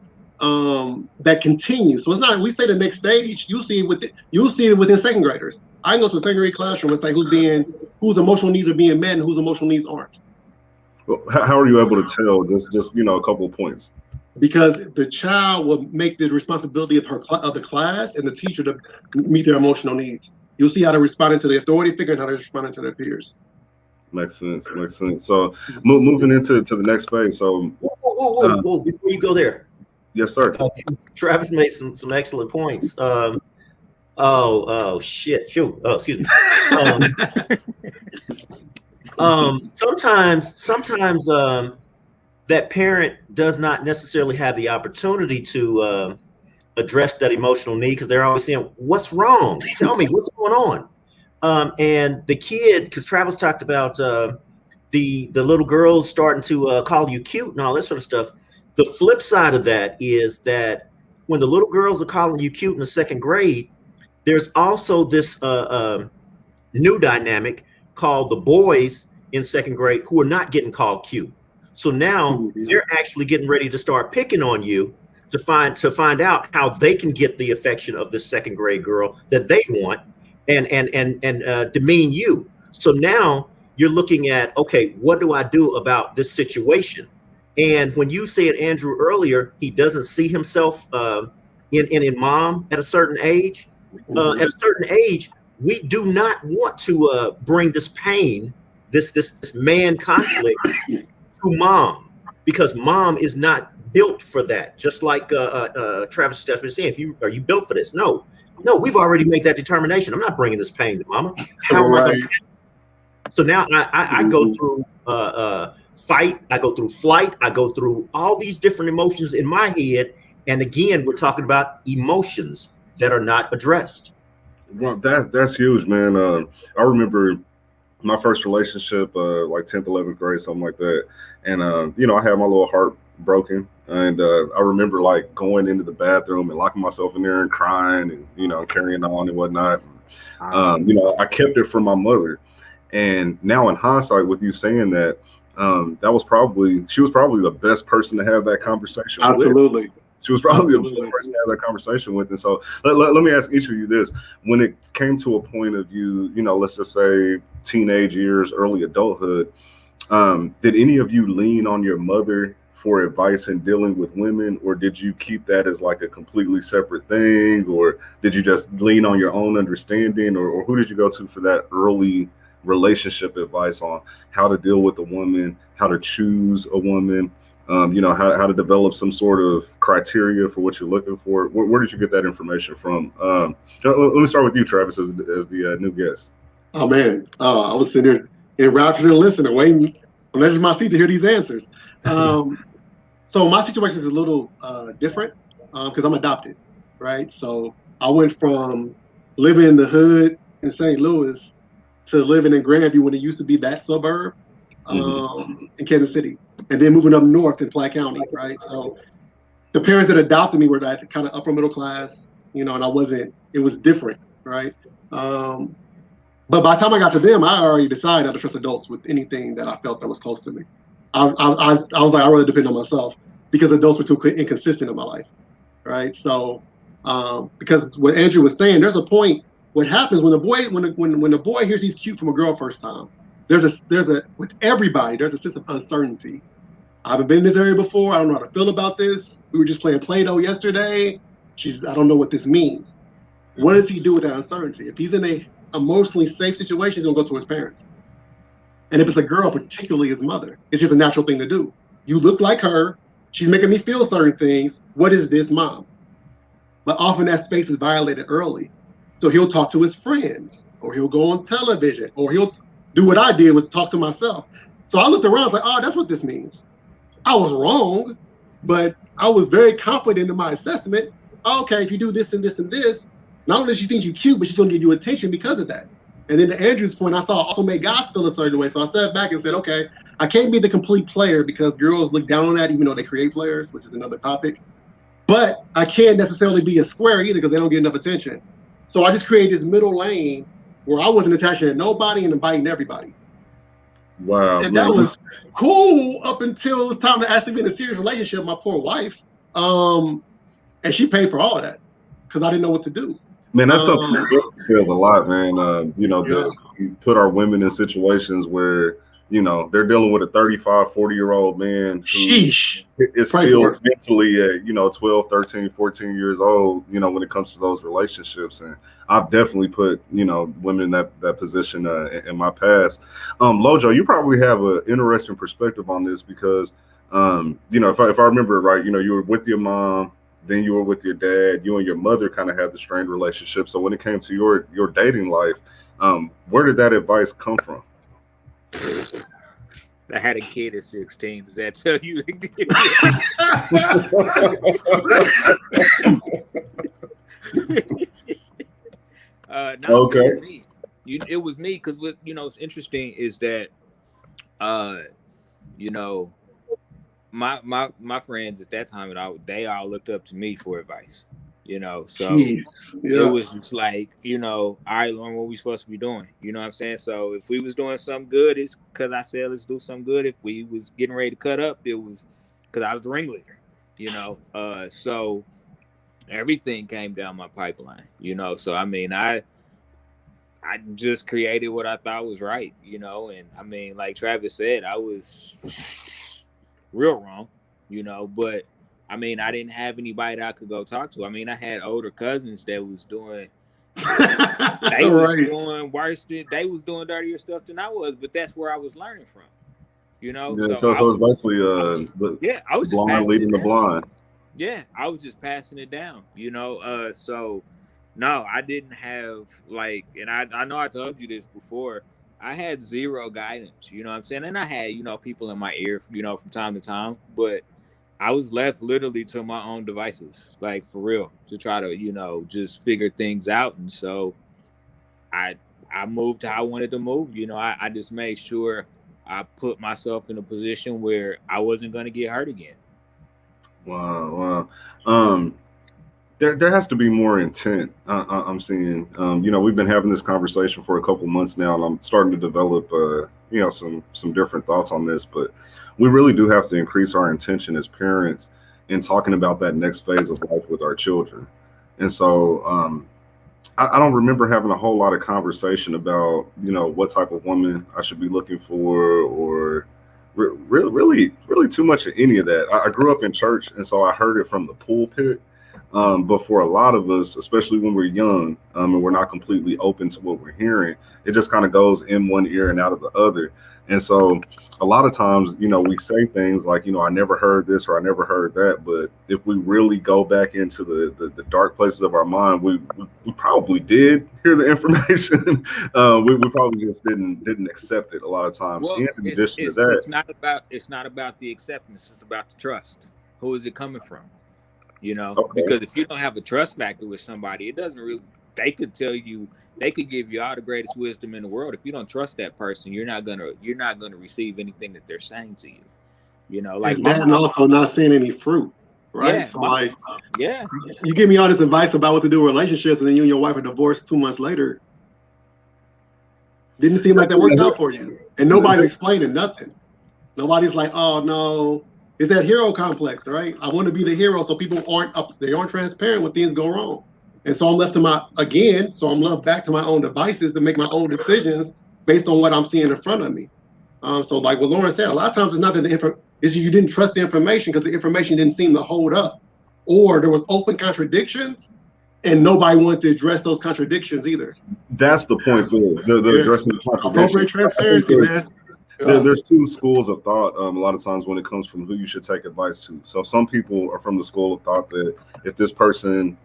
that continues. So it's not, we say the next stage, you'll see it within second graders. I can go to a second grade classroom and say whose emotional needs are being met and whose emotional needs aren't. Well, how are you able to tell? Just a couple of points. Because the child will make the responsibility of the class and the teacher to meet their emotional needs. You'll see how they're responding to the authority figure and how they're responding to their peers. Makes sense. So moving into the next phase. So whoa, before you go there. Yes, sir. Travis made some excellent points. Shit. Shoot. Oh, excuse me. Sometimes that parent does not necessarily have the opportunity to address that emotional need, because they're always saying, "What's wrong? Tell me what's going on." And the kid, because Travis talked about the little girls starting to call you cute and all this sort of stuff. The flip side of that is that when the little girls are calling you cute in the second grade, there's also this new dynamic called the boys in second grade who are not getting called cute. So now they're actually getting ready to start picking on you to find out how they can get the affection of the second grade girl that they want and demean you. So now you're looking at, okay, what do I do about this situation? And when you said, Andrew, earlier, he doesn't see himself in mom at a certain age. At a certain age, we do not want to bring this pain, this man conflict to mom, because mom is not built for that. Just like Travis Stephan is saying, are you built for this? No, we've already made that determination. I'm not bringing this pain to mama. How am I going to? So now I go through fight, I go through flight, I go through all these different emotions in my head. And again, we're talking about emotions that are not addressed. Well, that's huge, man. I remember my first relationship, like 10th, 11th grade, something like that. And, I had my little heart broken. And I remember like going into the bathroom and locking myself in there and crying and, carrying on and whatnot. I kept it from my mother. And now in hindsight, with you saying that, she was probably the best person to have that conversation with. Absolutely. She was probably the best person to have that conversation with. And so let me ask each of you this. When it came to a point of you, let's just say teenage years, early adulthood, did any of you lean on your mother for advice in dealing with women, or did you keep that as like a completely separate thing, or did you just lean on your own understanding, or who did you go to for that early relationship advice on how to deal with a woman, how to choose a woman, you know, how to develop some sort of criteria for what you're looking for. Where did you get that information from? Let me start with you, Travis, as the new guest. Oh man, I was sitting there enraptured and listening, waiting on the edge of my seat to hear these answers. So my situation is a little different because I'm adopted, right? So I went from living in the hood in St. Louis to living in Grandview when it used to be that suburb in Kansas City, and then moving up north in Platte County, right? So the parents that adopted me were that kind of upper middle class, you know, and I wasn't. It was different, right? But by the time I got to them, I already decided not to trust adults with anything that I felt that was close to me. I was like, I really depend on myself because adults were too inconsistent in my life, right? So because what Andrew was saying, there's a point. What happens when the boy hears he's cute from a girl first time? There's a with everybody. There's a sense of uncertainty. I haven't been in this area before. I don't know how to feel about this. We were just playing Play-Doh yesterday. I don't know what this means. What does he do with that uncertainty? If he's in a emotionally safe situation, he's gonna go to his parents. And if it's a girl, particularly his mother, it's just a natural thing to do. You look like her. She's making me feel certain things. What is this, mom? But often that space is violated early. So he'll talk to his friends, or he'll go on television, or he'll do what I did, was talk to myself. So I looked around, I was like, oh, that's what this means. I was wrong, but I was very confident in my assessment. Okay, if you do this and this and this, not only does she think you're cute, but she's gonna give you attention because of that. And then to Andrew's point, I saw also made guys feel a certain way. So I sat back and said, okay, I can't be the complete player because girls look down on that, even though they create players, which is another topic. But I can't necessarily be a square either because they don't get enough attention. So I just created this middle lane where I wasn't attaching to nobody and inviting everybody. Wow. And that was cool up until it was time to actually be in a serious relationship with my poor wife. And she paid for all of that because I didn't know what to do. Man, that's something that says a lot, man. You know, you put our women in situations where, you know, they're dealing with a 35, 40-year-old man who is still mentally at, you know, 12, 13, 14 years old, you know, when it comes to those relationships. And I've definitely put, you know, women in that position in my past. Lojo, you probably have an interesting perspective on this because, you know, if I remember right, you know, you were with your mom, then you were with your dad, you and your mother kind of had the strained relationship. So when it came to your dating life, where did that advice come from? I had a kid at 16. Does that tell you? No, okay. It was me because what you know what's interesting is that you know my friends at that time they all looked up to me for advice. You know, so it was just like, you know, all right, Lauren, what we supposed to be doing? You know what I'm saying? So if we was doing something good, it's because I said let's do something good. If we was getting ready to cut up, it was because I was the ringleader. You know, so everything came down my pipeline. You know, so I mean, I just created what I thought was right. You know, and I mean, like Travis said, I was real wrong. You know, but I mean, I didn't have anybody that I could go talk to. I mean, I had older cousins that was doing, doing worse than, they was doing dirtier stuff than I was, but that's where I was learning from, you know? Yeah, so it's basically I was just blind leading the blind. Yeah, I was just passing it down, you know? So, no, I didn't have, like, and I know I told you this before, I had zero guidance, you know what I'm saying? And I had, you know, people in my ear, you know, from time to time, but I was left literally to my own devices, like for real, to try to, you know, just figure things out. And so I moved how I wanted to move. You know, I just made sure I put myself in a position where I wasn't going to get hurt again. Wow. There has to be more intent. I'm seeing, you know, we've been having this conversation for a couple months now, and I'm starting to develop, you know, some different thoughts on this, but we really do have to increase our intention as parents in talking about that next phase of life with our children. And so I don't remember having a whole lot of conversation about, you know, what type of woman I should be looking for, or really too much of any of that. I grew up in church, and so I heard it from the pulpit. But for a lot of us, especially when we're young, and we're not completely open to what we're hearing, it just kind of goes in one ear and out of the other. And so a lot of times, we say things like, I never heard this or I never heard that. But if we really go back into the dark places of our mind, we probably did hear the information. We probably just didn't accept it a lot of times. Well, And in addition to that, it's not about the acceptance. It's about the trust. Who is it coming from? Okay. Because if you don't have a trust factor with somebody, it doesn't really. They could tell you, they could give you all the greatest wisdom in the world. If you don't trust that person, you're not gonna receive anything that they're saying to you. Like Is that and also not seeing any fruit, right? Yeah, So yeah. you give me all this advice about what to do with relationships, and then you and your wife are divorced 2 months later. Didn't seem like that worked out for you, and nobody's explaining nothing. Nobody's like, oh no, it's that hero complex, right? I want to be the hero, so people aren't transparent when things go wrong. And so I'm left I'm left back to my own devices to make my own decisions based on what I'm seeing in front of me. So like what Lauren said, a lot of times it's not that you didn't trust the information because the information didn't seem to hold up, or there was open contradictions and nobody wanted to address those contradictions either. that's the point. They're addressing the Appropriate contradiction. transparency, man. There's two schools of thought a lot of times when it comes from who you should take advice to. So some people are from the school of thought that if this person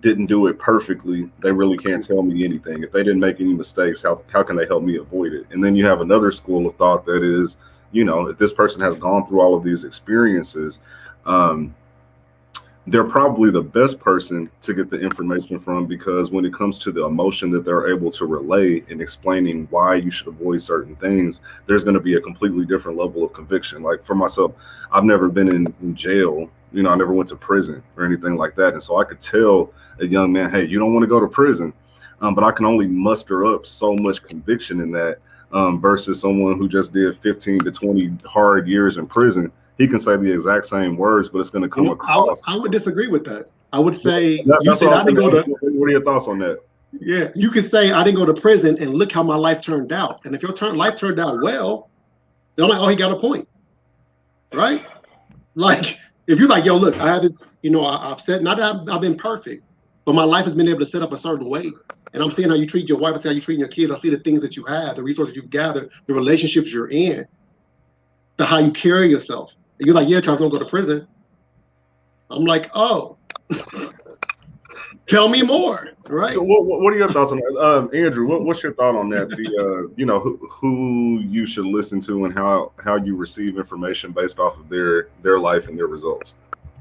didn't do it perfectly, they really can't tell me anything. If they didn't make any mistakes, how can they help me avoid it? And then you have another school of thought that is, if this person has gone through all of these experiences, they're probably the best person to get the information from, because when it comes to the emotion that they're able to relay in explaining why you should avoid certain things, there's going to be a completely different level of conviction. Like for myself, I've never been in jail. I never went to prison or anything like that. And so I could tell a young man, hey, you don't want to go to prison. But I can only muster up so much conviction in that versus someone who just did 15 to 20 hard years in prison. He can say the exact same words, but it's going to come across. I would disagree with that. I would say, What are your thoughts on that? Yeah, you could say I didn't go to prison and look how my life turned out. And if your life turned out well, they're like, oh, he got a point, right? Like if you're like, yo, look, I have this, I've said, not that I've been perfect, but my life has been able to set up a certain way. And I'm seeing how you treat your wife, I see how you treat your kids. I see the things that you have, the resources you've gathered, the relationships you're in, the how you carry yourself. And you're like, yeah, Charles, don't go to prison. I'm like, oh, tell me more, right? So what are your thoughts on that? Andrew, what's your thought on that? Who you should listen to and how you receive information based off of their life and their results.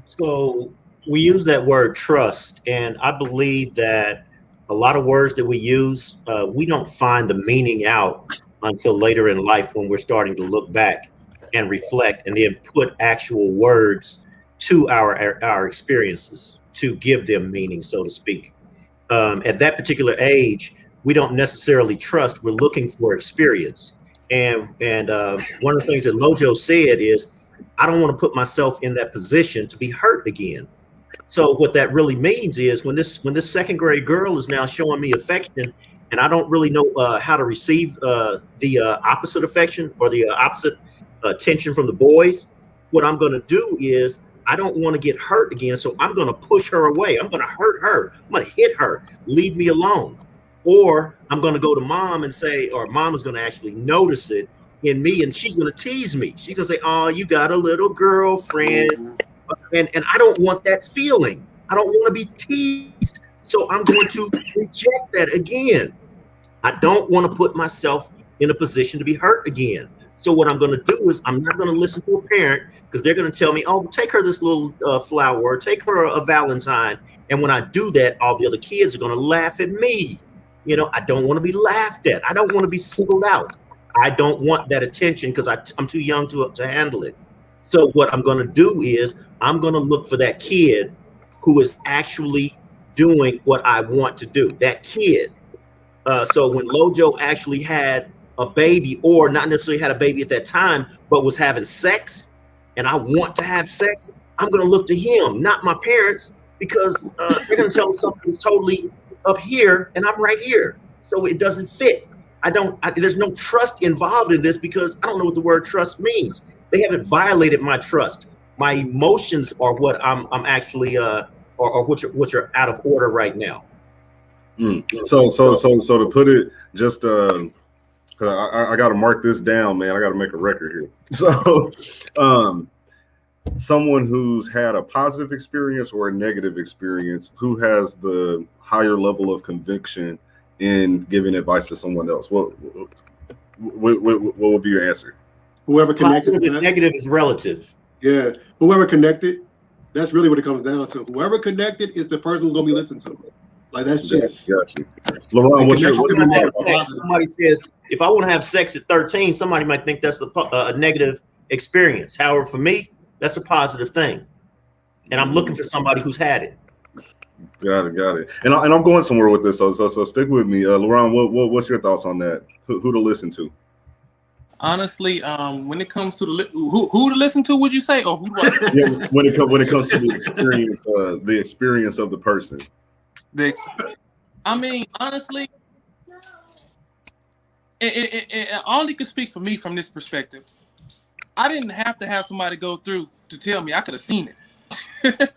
So we use that word trust, and I believe that a lot of words that we use, we don't find the meaning out until later in life when we're starting to look back and reflect and then put actual words to our experiences to give them meaning, so to speak. At that particular age, we don't necessarily trust, we're looking for experience. And one of the things that Lojo said is, I don't want to put myself in that position to be hurt again. So what that really means is when this second grade girl is now showing me affection and I don't really know how to receive the opposite affection or the opposite attention from the boys, what I'm going to do is I don't want to get hurt again. So I'm going to push her away. I'm going to hurt her. I'm going to hit her. Leave me alone. Or I'm going to go to mom and say, or mom is going to actually notice it in me and she's going to tease me. She's going to say, oh, you got a little girlfriend. And I don't want that feeling. I don't want to be teased. So I'm going to reject that again. I don't want to put myself in a position to be hurt again. So what I'm going to do is I'm not going to listen to a parent because they're going to tell me, oh, take her this little flower, or take her a Valentine. And when I do that, all the other kids are going to laugh at me. I don't want to be laughed at. I don't want to be singled out. I don't want that attention because I'm too young to handle it. So what I'm going to do is I'm going to look for that kid who is actually doing what I want to do. That kid. So when Lojo actually had a baby, or not necessarily had a baby at that time, but was having sex, and I want to have sex, I'm going to look to him, not my parents, because they're going to tell me something's totally up here and I'm right here. So it doesn't fit. There's no trust involved in this because I don't know what the word trust means. They haven't violated my trust. My emotions are what I'm actually or which are out of order right now. So to put it just, cause I got to mark this down, man. I got to make a record here. So, someone who's had a positive experience or a negative experience, who has the higher level of conviction in giving advice to someone else? What would be your answer? Whoever connected. Positive and negative is relative. Yeah, whoever connected. That's really what it comes down to. Whoever connected is the person who's gonna be listened to. Like that's just. Got you. LaRon, what's your somebody says, if I want to have sex at 13, somebody might think that's a negative experience. However, for me, that's a positive thing, and I'm looking for somebody who's had it. Got it. And I'm going somewhere with this, so stick with me. LaRon, what's your thoughts on that? Who to listen to? Honestly, when it comes to who to listen to, would you say, or who do I? Yeah, when it comes to the experience of the person. I mean, honestly, it only can speak for me from this perspective. I didn't have to have somebody go through to tell me. I could have seen it.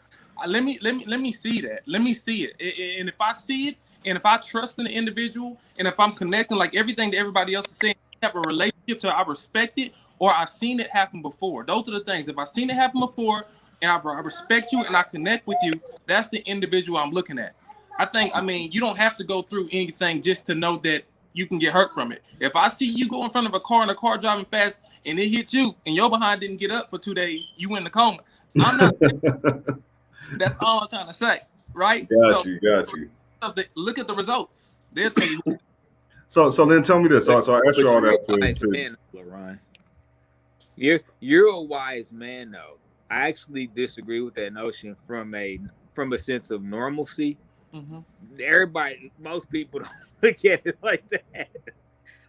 Let me see that. Let me see it. And if I see it, and if I trust in the individual, and if I'm connecting like everything that everybody else is saying, have a relationship to, I respect it, or I've seen it happen before. Those are the things. If I've seen it happen before, and I respect you, and I connect with you, that's the individual I'm looking at. I mean, you don't have to go through anything just to know that you can get hurt from it. If I see you go in front of a car and a car driving fast and it hit you and your behind didn't get up for 2 days, you in the coma. I'm not. That's all I'm trying to say, right? Got you. Look at the results. They'll tell you. So then tell me this. So I asked you all that to man, LaRon. You're a wise man, though. I actually disagree with that notion from a sense of normalcy. Mm-hmm. Most people don't look at it like that.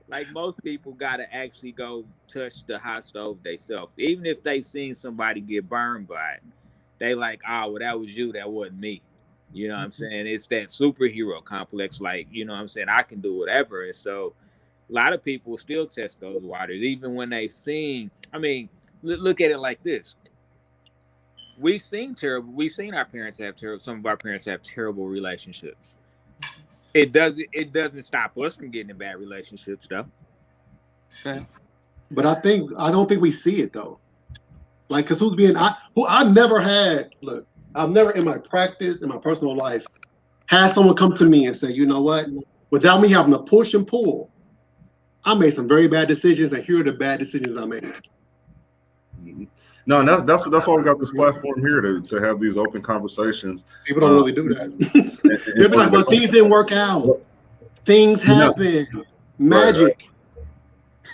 Like most people gotta actually go touch the hot stove themselves. Even if they seen somebody get burned by it, they like, oh, well, that was you, that wasn't me. You know what I'm saying? It's that superhero complex, like, you know what I'm saying, I can do whatever. And so a lot of people still test those waters, even when they seen, I mean, look at it like this. We've seen our parents have some of our parents have terrible relationships. It doesn't stop us from getting in bad relationships, though. Okay. But I don't think we see it though. Like, cause I've never in my practice, in my personal life, had someone come to me and say, you know what, without me having to push and pull, I made some very bad decisions, and here are the bad decisions I made. Mm-hmm. No, and that's why we got this platform here to have these open conversations. People don't really do that. They'll be like, well, things didn't work out. Things happen. Magic.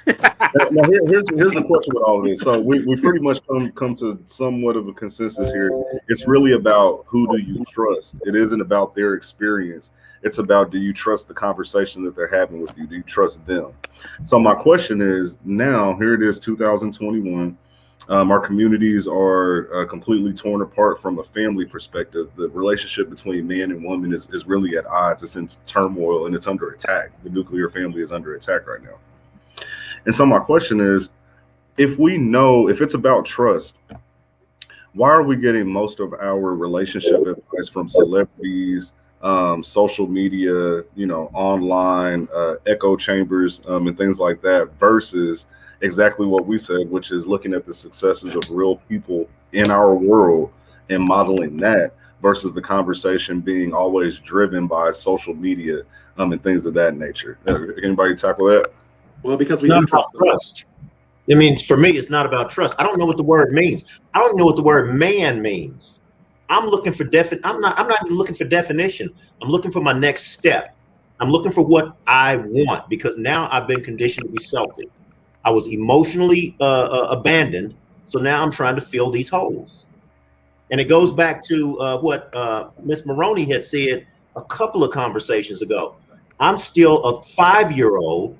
Now here's the question with all of this. So we pretty much come to somewhat of a consensus here. It's really about who do you trust. It isn't about their experience. It's about, do you trust the conversation that they're having with you? Do you trust them? So my question is, now here it is, 2021. Our communities are completely torn apart from a family perspective. The relationship between man and woman is really at odds. It's in turmoil and it's under attack. The nuclear family is under attack right now. And so my question is, if it's about trust, why are we getting most of our relationship advice from celebrities, social media, online, echo chambers, and things like that, versus exactly what we said, which is looking at the successes of real people in our world and modeling that, versus the conversation being always driven by social media and things of that nature? Anybody tackle that? Well, because it's not about trust. I mean, for me, it's not about trust. I don't know what the word means. I don't know what the word man means. I'm looking for I'm not even looking for definition. I'm looking for my next step. I'm looking for what I want, because now I've been conditioned to be selfish. I was emotionally abandoned, so now I'm trying to fill these holes. And it goes back to what Miss Maroney had said a couple of conversations ago. I'm still a 5-year-old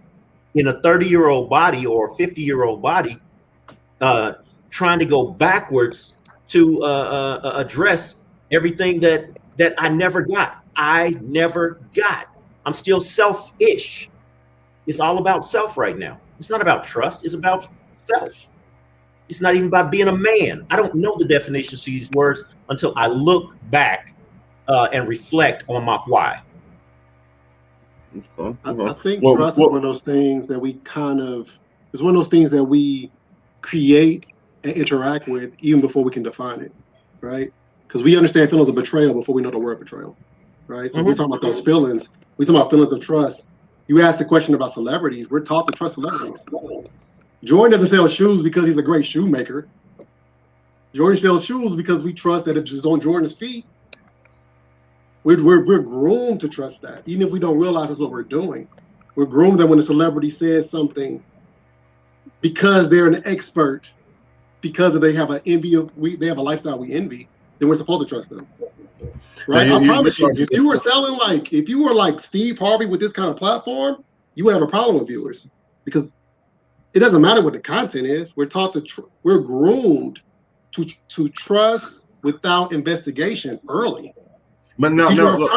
in a 30-year-old body or a 50-year-old body, trying to go backwards to address everything that I never got. I'm still selfish. It's all about self right now. It's not about trust. It's about self. It's not even about being a man. I don't know the definitions to these words until I look back and reflect on my why. Okay. I think Well, trust is one of those things that we it's one of those things that we create and interact with even before we can define it, right? Because we understand feelings of betrayal before we know the word betrayal, right? So we're talking about those feelings. We talk about feelings of trust. You asked the question about celebrities. We're taught to trust celebrities. Jordan doesn't sell shoes because he's a great shoemaker. Jordan sells shoes because we trust that it's on Jordan's feet. We're groomed to trust that, even if we don't realize that's what we're doing. We're groomed that when a celebrity says something, because they're an expert, because they have they have a lifestyle we envy, then we're supposed to trust them, right? I promise you, if you were like Steve Harvey with this kind of platform, you would have a problem with viewers, because it doesn't matter what the content is. We're taught we're groomed to trust without investigation early. But no, look,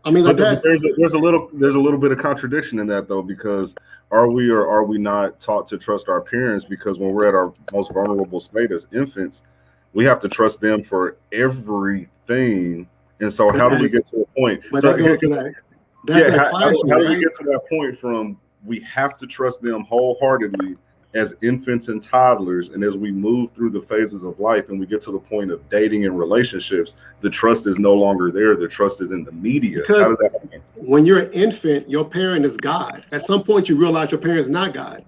I mean, like that. There's a little bit of contradiction in that, though, because are we or are we not taught to trust our parents? Because when we're at our most vulnerable state as infants, we have to trust them for everything. And so, how do we get to a point? But so, how do we get to that point from we have to trust them wholeheartedly as infants and toddlers, and as we move through the phases of life and we get to the point of dating and relationships, the trust is no longer there. The trust is in the media. Because how does that happen? When you're an infant, your parent is God. At some point, you realize your parent is not God.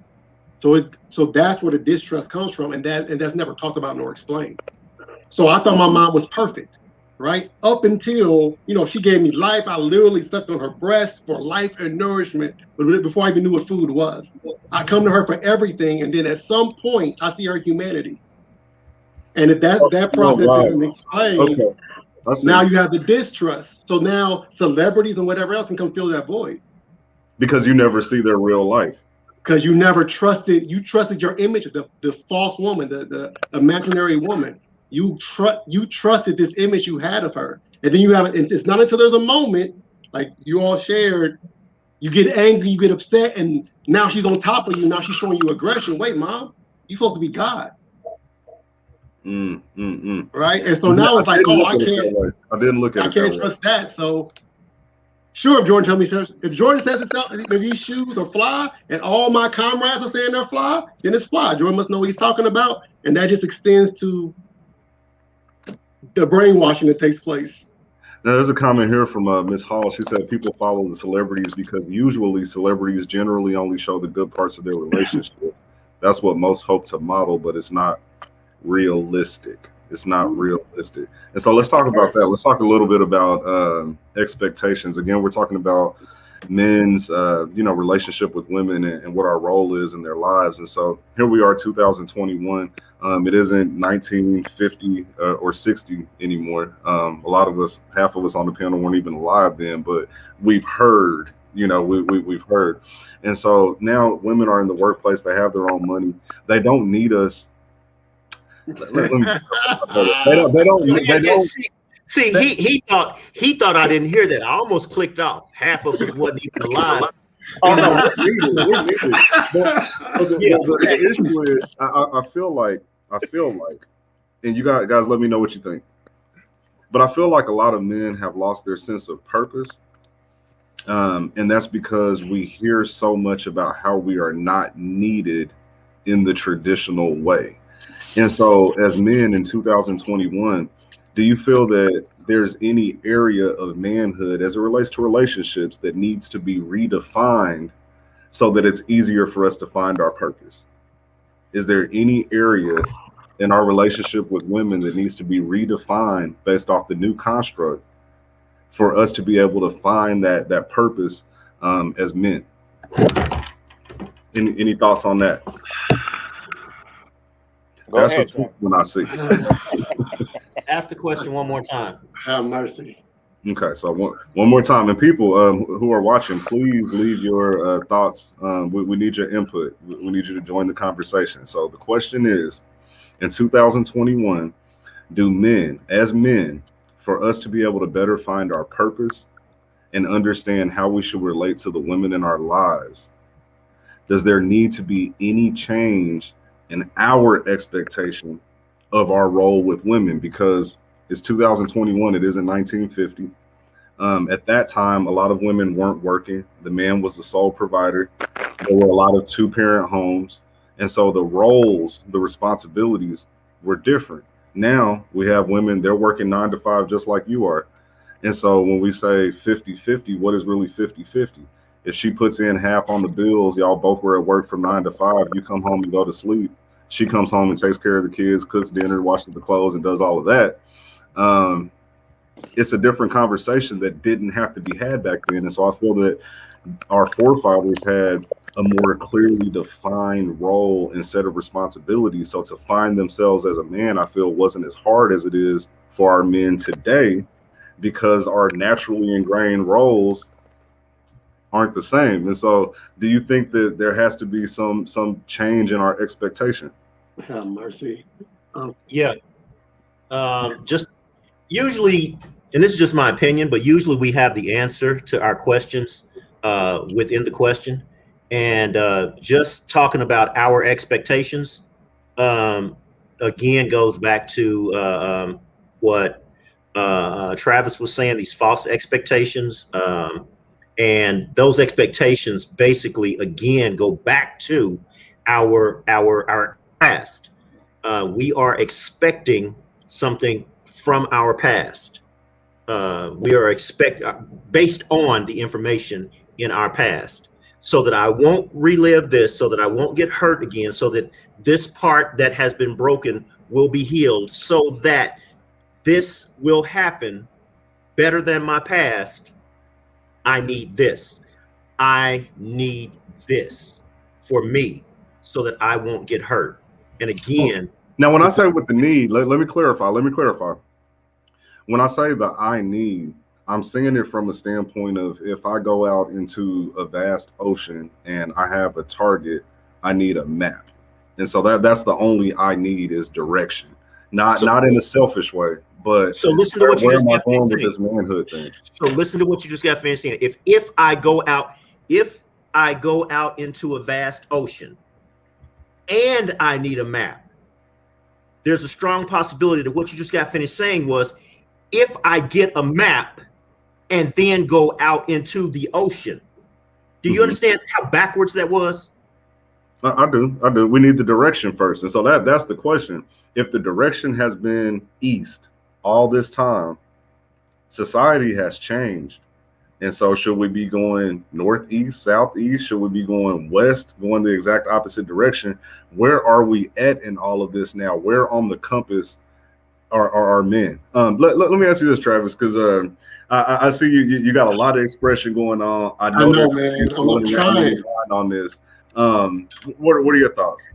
So that's where the distrust comes from, and that's never talked about nor explained. So I thought my mom was perfect, right? Up until, she gave me life. I literally sucked on her breast for life and nourishment before I even knew what food was. I come to her for everything, and then at some point, I see her humanity. And if that process isn't explained, now you have the distrust. So now celebrities and whatever else can come fill that void. Because you never see their real life. Because you never trusted your image, the false woman, the imaginary woman. You trusted this image you had of her, and then you have it. It's not until there's a moment, like you all shared, you get angry, you get upset, and now she's on top of you. Now she's showing you aggression. Wait, mom, you're supposed to be God, right? And so now it's like, I can't trust that. So sure, if Jordan says if these shoes are fly, and all my comrades are saying they're fly, then it's fly. Jordan must know what he's talking about, and that just extends to the brainwashing that takes place. Now, there's a comment here from Miss Hall. She said people follow the celebrities because usually celebrities generally only show the good parts of their relationship. That's what most hope to model, but it's not realistic. It's not realistic. And so let's talk about that. Let's talk a little bit about expectations. Again, we're talking about men's relationship with women and what our role is in their lives. And so here we are, 2021. It isn't 1950 or 60 anymore. A lot of us, half of us on the panel weren't even alive then, but we've heard, we've heard. And so now women are in the workplace. They have their own money. They don't need us. They don't. See, he thought I didn't hear that. I almost clicked off. Half of us wasn't even alive. Oh no, we're needed. The issue is, I feel like, and you guys, let me know what you think. But I feel like a lot of men have lost their sense of purpose, and that's because we hear so much about how we are not needed in the traditional way. And so, as men in 2021. Do you feel that there's any area of manhood as it relates to relationships that needs to be redefined so that it's easier for us to find our purpose? Is there any area in our relationship with women that needs to be redefined based off the new construct for us to be able to find that purpose as men? Any thoughts on that? That's a tweet when I see. Ask the question one more time. Have mercy. Okay, so one more time, and people who are watching, please leave your thoughts. We need your input. We need you to join the conversation. So the question is, in 2021, do men, as men, for us to be able to better find our purpose and understand how we should relate to the women in our lives, does there need to be any change in our expectation of our role with women? Because It's 2021. It isn't 1950. At that time, a lot of women weren't working. The man was the sole provider. There were a lot of two-parent homes. And so the roles, the responsibilities were different. Now we have women, they're working 9 to 5 just like you are. And so when we say 50-50, what is really 50-50? If she puts in half on the bills, y'all both were at work from 9 to 5, you come home and go to sleep. She comes home and takes care of the kids, cooks dinner, washes the clothes, and does all of that. It's a different conversation that didn't have to be had back then. And so I feel that our forefathers had a more clearly defined role and set of responsibilities. So to find themselves as a man, I feel wasn't as hard as it is for our men today, because our naturally ingrained roles aren't the same. And so do you think that there has to be some change in our expectation? Have mercy. Yeah. Just usually, and this is just my opinion, but usually we have the answer to our questions within the question. And just talking about our expectations, again, goes back to what Travis was saying, these false expectations. And those expectations basically, again, go back to our past. We are expecting something from our past. We are based on the information in our past, so that I won't relive this, so that I won't get hurt again, so that this part that has been broken will be healed, so that this will happen better than my past. I need this. I need this for me so that I won't get hurt. And again, now when I say with the need, let me clarify. When I say the I need, I'm saying it from a standpoint of, if I go out into a vast ocean and I have a target, I need a map. And so that's the only I need is direction. Not in a selfish way, but so listen to what you just got going with this manhood thing. So listen to what you just got finished saying. If I go out into a vast ocean and I need a map, there's a strong possibility that what you just got finished saying was, if I get a map and then go out into the ocean. Do you understand how backwards that was? I do. We need the direction first. And so that's the question. If the direction has been east all this time, society has changed. And so should we be going northeast, southeast? Should we be going west, going the exact opposite direction? Where are we at in all of this now? Where on the compass are our men? Let me ask you this, Travis, because I see you got a lot of expression going on. I know man. I'm trying on this. What are your thoughts?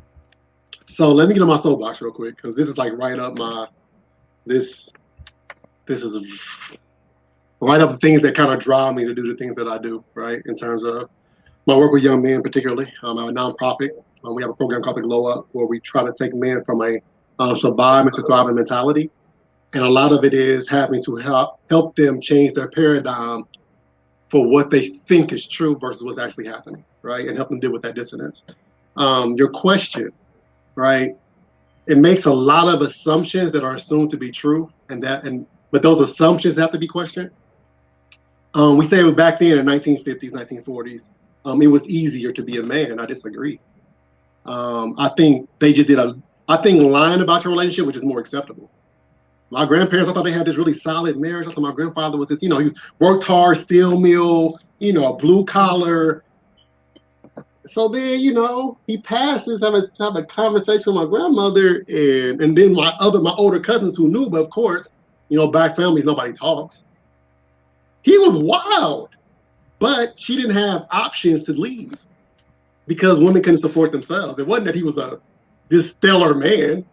So let me get on my soapbox real quick, because this is like right up my this is right up the things that kind of draw me to do the things that I do, right? In terms of my work with young men, particularly. I'm a nonprofit. We have a program called the Glow Up, where we try to take men from a survive into thriving mentality. And a lot of it is having to help them change their paradigm for what they think is true versus what's actually happening, right? And help them deal with that dissonance. Your question, right? It makes a lot of assumptions that are assumed to be true, but those assumptions have to be questioned. We say it was back then in 1950s, 1940s, it was easier to be a man. I disagree. I think they just I think lying about your relationship was just more acceptable. My grandparents, I thought they had this really solid marriage. I thought my grandfather was this, he worked hard, steel mill, blue collar. So then, he passes, have a conversation with my grandmother, and then my older cousins who knew, but of course, black families, nobody talks. He was wild, but she didn't have options to leave because women couldn't support themselves. It wasn't that he was this stellar man.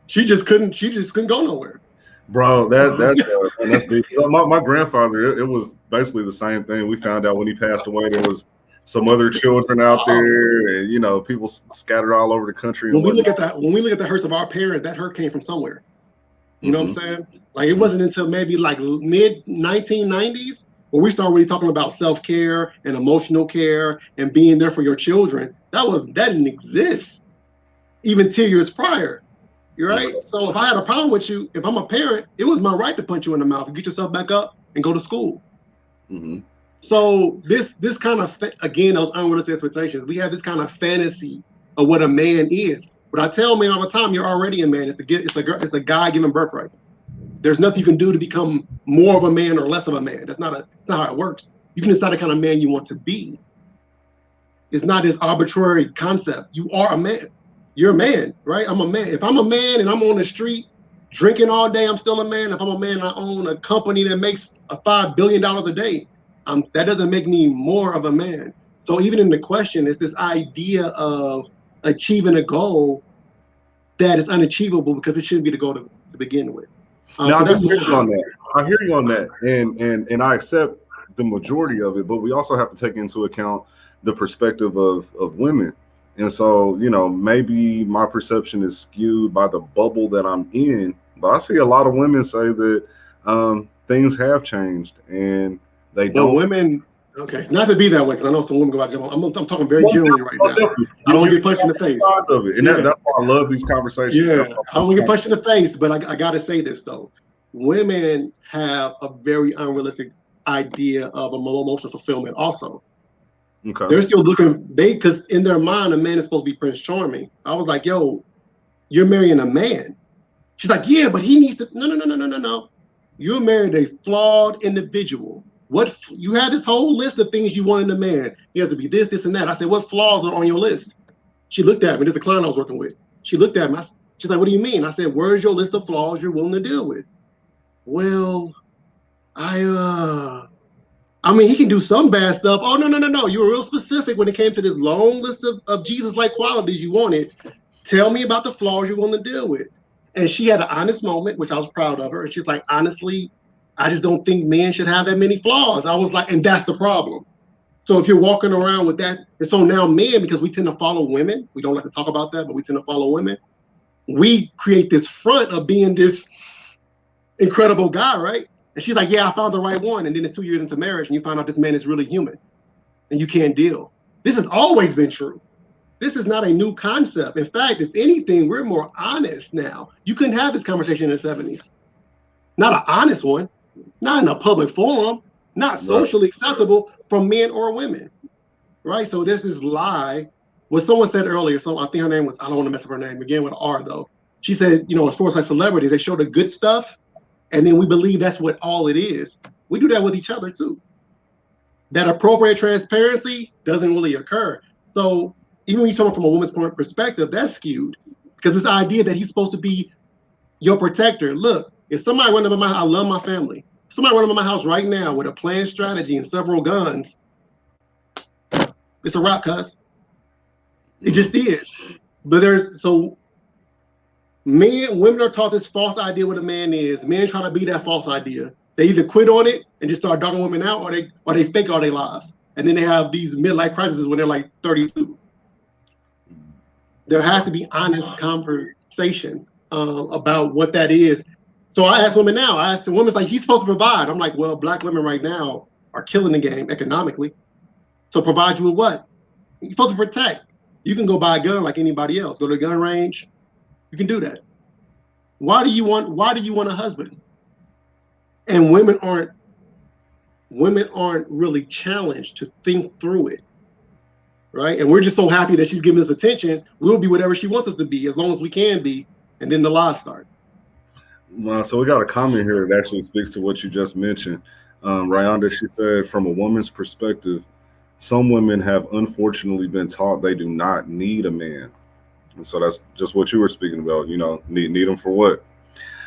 She just couldn't go nowhere. Bro, that's deep. My grandfather, it was basically the same thing. We found out when he passed away, there was some other children out there, and people scattered all over the country. When we look at the hurts of our parents, that hurt came from somewhere. You know what I'm saying? Like, it wasn't until maybe like mid 1990s where we started really talking about self-care and emotional care and being there for your children. That didn't exist even 10 years prior. You're right. So if I had a problem with you, if I'm a parent, it was my right to punch you in the mouth and get yourself back up and go to school. Mm-hmm. So this kind of again, those unrealistic expectations. We have this kind of fantasy of what a man is. But I tell men all the time, you're already a man. It's a God-given birthright. There's nothing you can do to become more of a man or less of a man. That's not how it works. You can decide the kind of man you want to be. It's not this arbitrary concept. You are a man. You're a man, right? I'm a man. If I'm a man and I'm on the street drinking all day, I'm still a man. If I'm a man and I own a company that makes $5 billion a day, that doesn't make me more of a man. So even in the question, it's this idea of achieving a goal that is unachievable because it shouldn't be the goal to begin with. Now, I hear you on that. I hear you on that, and I accept the majority of it, but we also have to take into account the perspective of women. And so, maybe my perception is skewed by the bubble that I'm in, but I see a lot of women say that things have changed and they don't. Well, women, okay, not to be that way, because I know some women go out. I'm talking very generally right now. I don't get punched in the face. Of it. And that's why I love these conversations. Yeah, I don't get punched in the face, but I got to say this though. Women have a very unrealistic idea of emotional fulfillment also. Okay. They're still looking, because in their mind, a man is supposed to be Prince Charming. I was like, yo, you're marrying a man. She's like, yeah, but he needs to, no. You married a flawed individual. You had this whole list of things you want in a man. He has to be this, this, and that. I said, what flaws are on your list? She looked at me, this is the client I was working with. She looked at me, she's like, what do you mean? I said, where's your list of flaws you're willing to deal with? Well, I mean, he can do some bad stuff. Oh, no. You were real specific when it came to this long list of Jesus-like qualities you wanted. Tell me about the flaws you're willing to deal with. And she had an honest moment, which I was proud of her. And she's like, honestly, I just don't think men should have that many flaws. I was like, and that's the problem. So if you're walking around with that, and so now men, because we tend to follow women, we don't like to talk about that, but we tend to follow women. We create this front of being this incredible guy, right? And she's like, yeah, I found the right one. And then it's 2 years into marriage and you find out this man is really human and you can't deal. This has always been true. This is not a new concept. In fact, if anything, we're more honest now. You couldn't have this conversation in the 70s. Not an honest one, not in a public forum, not socially acceptable from men or women, right? So there's this lie. What someone said earlier, so I think her name was, I don't want to mess up her name, began with R though. She said, as far as like celebrities, they show the good stuff and then we believe that's what all it is. We do that with each other too. That appropriate transparency doesn't really occur. So even when you talk from a woman's point perspective, that's skewed because this idea that he's supposed to be your protector. Look, if somebody run up my house, I love my family. If somebody run up my house right now with a planned strategy and several guns, it's a wrap, cuz. It just is. But women are taught this false idea what a man is. Men try to be that false idea. They either quit on it and just start dogging women out, or they fake all their lives. And then they have these midlife crises when they're like 32. There has to be honest conversation about what that is. So I ask women now, the women's like, he's supposed to provide. I'm like, well, Black women right now are killing the game economically. So provide you with what? You're supposed to protect. You can go buy a gun like anybody else. Go to the gun range. You can do that. Why do you want a husband? And women aren't really challenged to think through it. Right? And we're just so happy that she's giving us attention. We'll be whatever she wants us to be as long as we can be. And then the lies start. Well, so we got a comment here that actually speaks to what you just mentioned. Rayonda, she said, from a woman's perspective, some women have unfortunately been taught they do not need a man. And so that's just what you were speaking about, need him for what?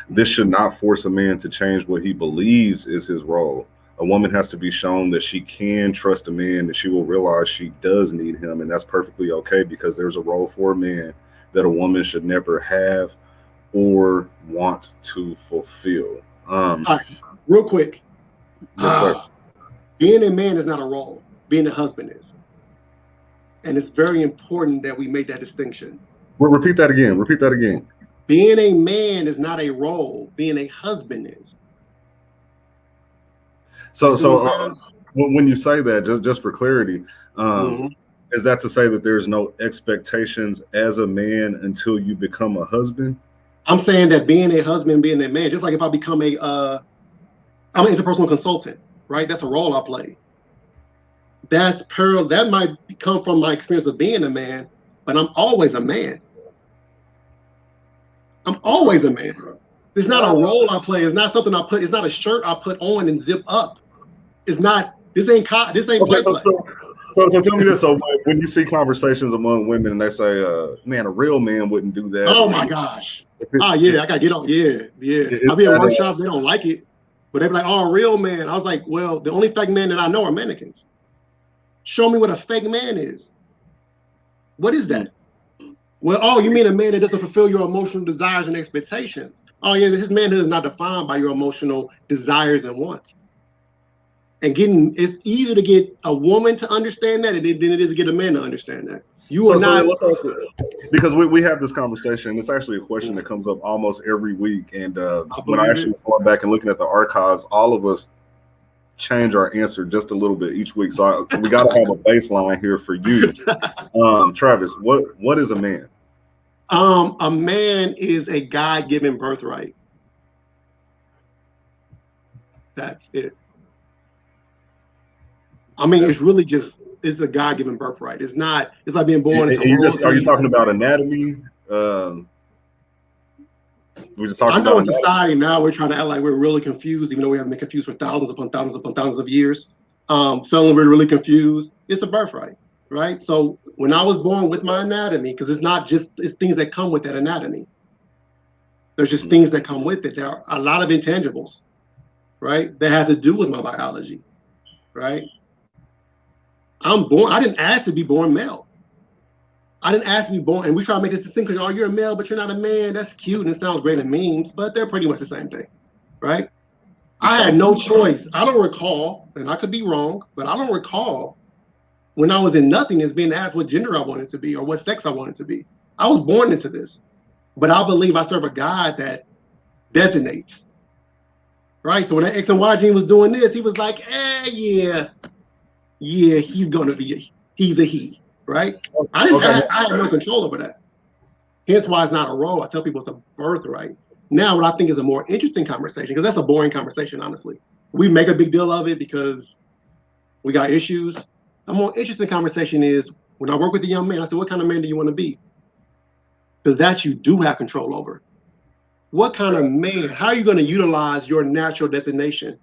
This should not force a man to change what he believes is his role. A woman has to be shown that she can trust a man, that she will realize she does need him. And that's perfectly okay because there's a role for a man that a woman should never have or want to fulfill. All right, real quick. Yes, sir. Being a man is not a role. Being a husband is. And it's very important that we make that distinction. Well, repeat that again. Being a man is not a role. Being a husband is. So when you say that, just for clarity, is that to say that there's no expectations as a man until you become a husband? I'm saying that being a husband, being a man, just like if I become I'm an interpersonal consultant, right? That's a role I play. That might come from my experience of being a man, but I'm always a man. I'm always a man. It's not a role I play. It's not something I put. It's not a shirt I put on and zip up. It's not. This ain't Okay, play. so tell me this. So when you see conversations among women and they say, "Man, a real man wouldn't do that." Oh my gosh. Oh yeah, I gotta get on. Yeah. I'll be in workshops. They don't like it, but they be like, "Oh, a real man." I was like, "Well, the only fake men that I know are mannequins. Show me what a fake man is. What is that?" Well, oh, you mean a man that doesn't fulfill your emotional desires and expectations? Oh yeah, this manhood is not defined by your emotional desires and wants. And it's easier to get a woman to understand that than it is to get a man to understand that. Because we have this conversation. It's actually a question that comes up almost every week. And when I actually going back and looking at the archives, all of us change our answer just a little bit each week. So we got to have a baseline here for you. Travis, what is a man? A man is a God-given birthright. That's it. I mean, it's really just, it's a God-given birthright. It's not, it's like being born into royalty. Are you talking about anatomy? We're just talking I know about in society now we're trying to act like we're really confused, even though we haven't been confused for thousands upon thousands upon thousands of years. Suddenly we're really confused. It's a birthright, right? So when I was born with my anatomy, because it's things that come with that anatomy. There's just things that come with it. There are a lot of intangibles, right? That have to do with my biology, right? I didn't ask to be born male. I didn't ask to be born, and we try to make this distinction, oh, you're a male, but you're not a man. That's cute, and it sounds great in memes, but they're pretty much the same thing, right? I had no choice. I don't recall, and I could be wrong, but I don't recall when I was in nothingness being asked what gender I wanted to be or what sex I wanted to be. I was born into this, but I believe I serve a God that designates, right? So when that X and Y gene was doing this, he was like, yeah, he's a he, right? I had no control over that. Hence why it's not a role. I tell people it's a birthright. Now, what I think is a more interesting conversation, because that's a boring conversation, honestly. We make a big deal of it because we got issues. A more interesting conversation is when I work with a young man, I say, what kind of man do you want to be? Because that you do have control over. What kind of man, how are you going to utilize your natural designation,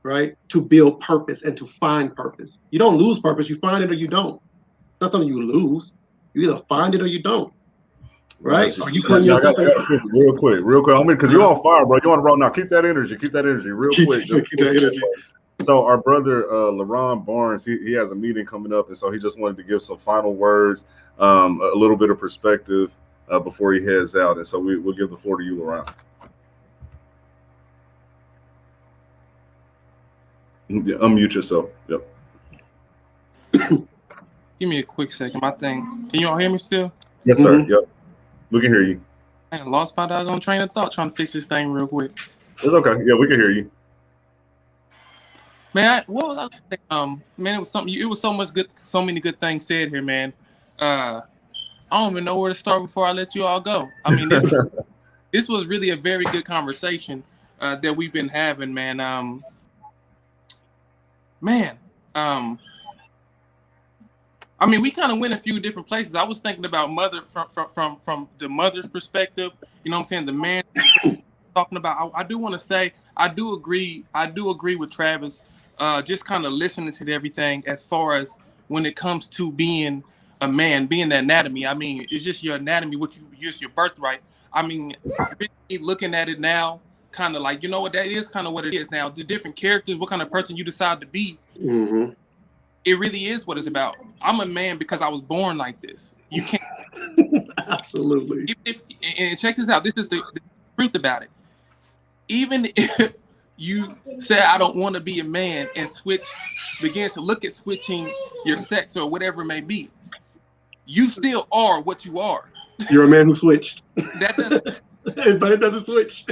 right, to build purpose and to find purpose? You don't lose purpose, you find it or you don't. It's not something you lose. You either find it or you don't. Right? Are you putting yourself real quick? I mean, because you're on fire, bro. You're on the road now. Keep that energy real quick. Keep that energy. So our brother LaRon Barnes, he has a meeting coming up, and so he just wanted to give some final words, a little bit of perspective before he heads out. And so we'll give the floor to you, LaRon. Unmute yourself. Yep. Give me a quick second. My thing. Can you all hear me still? Yes, sir. Yep. We can hear you. I lost my doggone train of thought trying to fix this thing real quick. It's okay. Yeah, we can hear you. Man, what was I saying? Man, it was something. It was so many good things said here, man. I don't even know where to start before I let you all go. I mean, this was really a very good conversation that we've been having, man. I mean, we kind of went a few different places. I was thinking about mother from the mother's perspective. You know what I'm saying? The man talking about. I do want to say I do agree with Travis. Just kind of listening to everything as far as when it comes to being a man, being the anatomy. I mean, it's just your anatomy, just your birthright. I mean, really looking at it now, kind of like, you know what, that is kind of what it is now. The different characters, what kind of person you decide to be. Mm-hmm. It really is what it's about. I'm a man because I was born like this. You can't. Absolutely. And check this out. This is the truth about it. Even if you say, I don't want to be a man and begin to look at switching your sex or whatever it may be, you still are what you are. You're a man who switched. That doesn't. But it doesn't switch.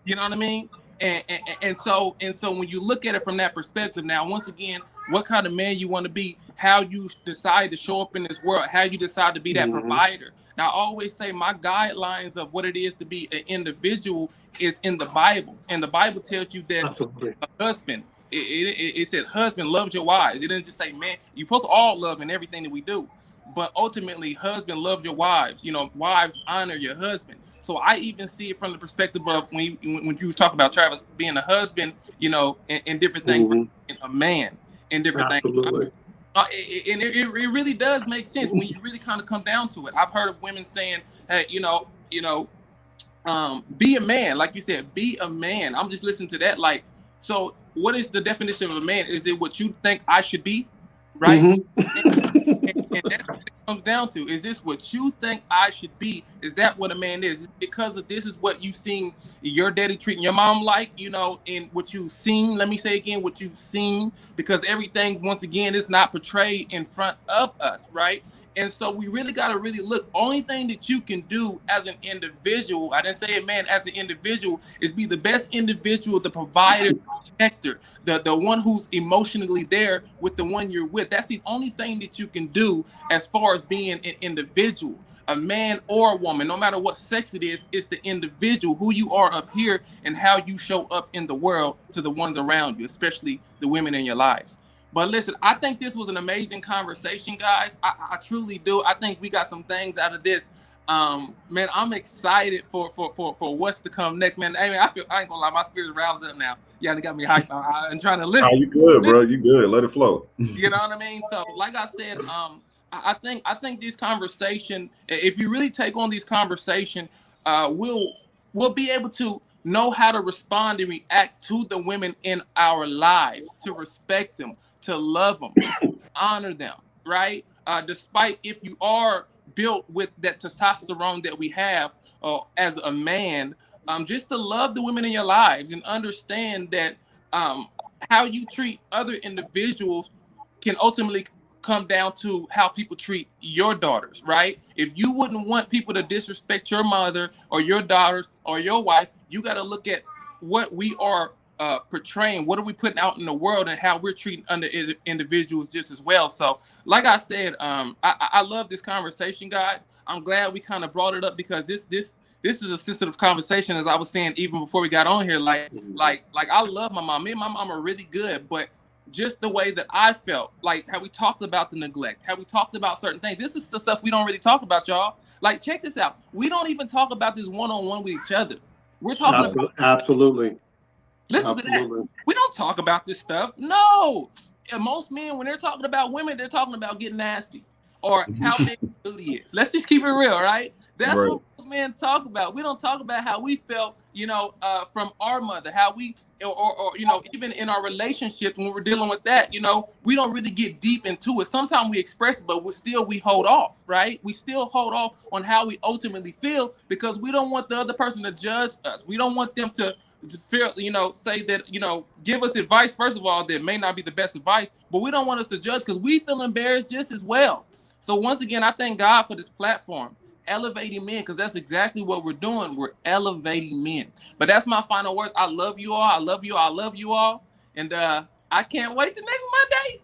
You know what I mean? And so when you look at it from that perspective, now once again, what kind of man you want to be, how you decide to show up in this world, how you decide to be that provider. Now I always say my guidelines of what it is to be an individual is in the Bible, and the Bible tells you that a husband, it said husband loves your wives. It didn't just say man. You're supposed to all love in everything that we do, but ultimately husband love your wives. You know, wives honor your husband. So I even see it from the perspective of when you was talking about Travis being a husband, you know, and different things, a man and different things. And it really does make sense when you really kind of come down to it. I've heard of women saying, hey, be a man. Like you said, be a man. I'm just listening to that. Like, so what is the definition of a man? Is it what you think I should be? Right? And that's what it comes down to. Is this what you think I should be? Is that what a man is? Is it because of this is what you've seen your daddy treating your mom like, you know, and what you've seen, let me say again, what you've seen, because everything, once again, is not portrayed in front of us, right? And so we really got to really look. Only thing that you can do as an individual, I didn't say it, man, as an individual, is be the best individual, the provider, the protector, the one who's emotionally there with the one you're with. That's the only thing that you can do as far as being an individual. A man or a woman, no matter what sex it is, it's the individual, who you are up here and how you show up in the world to the ones around you, especially the women in your lives. But listen, I think this was an amazing conversation, guys. I truly do. I think we got some things out of this. Man, I'm excited for what's to come next, man. I mean, I ain't gonna lie, my spirit's roused up now. Y'all got me hyped. I'm trying to listen. Oh, you good, bro. You good. Let it flow. You know what I mean? So, like I said, I think this conversation, if you really take on these conversation, we'll be able to know how to respond and react to the women in our lives, to respect them, to love them, honor them, right? Despite if you are built with that testosterone that we have as a man, just to love the women in your lives and understand that how you treat other individuals can ultimately come down to how people treat your daughters, right? If you wouldn't want people to disrespect your mother or your daughters or your wife, you got to look at what we are portraying, what are we putting out in the world, and how we're treating other individuals just as well. So, like I said, I love this conversation, guys. I'm glad we kind of brought it up because this is a sensitive conversation, as I was saying even before we got on here. Like I love my mom. Me and my mom are really good, but just the way that I felt, like how we talked about the neglect, how we talked about certain things. This is the stuff we don't really talk about, y'all. Like, check this out. We don't even talk about this one-on-one with each other. We're talking about absolutely. Listen to that. We don't talk about this stuff. No. And most men, when they're talking about women, they're talking about getting nasty or how big the booty is. Let's just keep it real, right? That's what most men talk about. We don't talk about how we felt, from our mother, how we, or even in our relationships when we're dealing with that, we don't really get deep into it. Sometimes we express it, but we hold off, right? We still hold off on how we ultimately feel because we don't want the other person to judge us. We don't want them to feel, say that, give us advice, first of all, that may not be the best advice, but we don't want us to judge because we feel embarrassed just as well. So once again, I thank God for this platform, elevating men, because that's exactly what we're doing. We're elevating men. But that's my final words. I love you all. I love you. I love you all. And I can't wait till next Monday.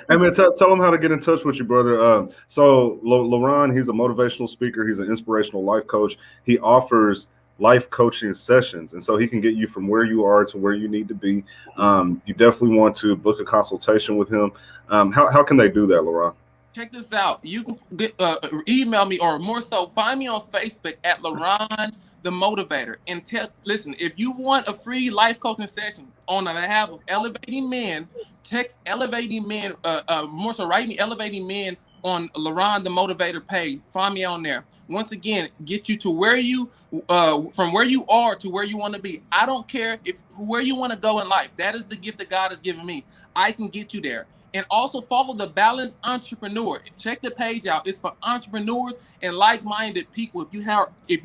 Hey, man, tell them how to get in touch with you, brother. So LaRon, he's a motivational speaker. He's an inspirational life coach. He offers life coaching sessions, and so he can get you from where you are to where you need to be. You definitely want to book a consultation with him. How can they do that, LaRon? Check this out. You can email me, or more so, find me on Facebook at LaRon the Motivator. And listen, if you want a free life coaching session on behalf of Elevating Men, text Elevating Men. More so, write me Elevating Men on LaRon the Motivator page. Find me on there. Once again, get you to where you, from where you are to where you want to be. I don't care where you want to go in life. That is the gift that God has given me. I can get you there. And also follow the Balanced Entrepreneur. Check the page out. It's for entrepreneurs and like-minded people. If you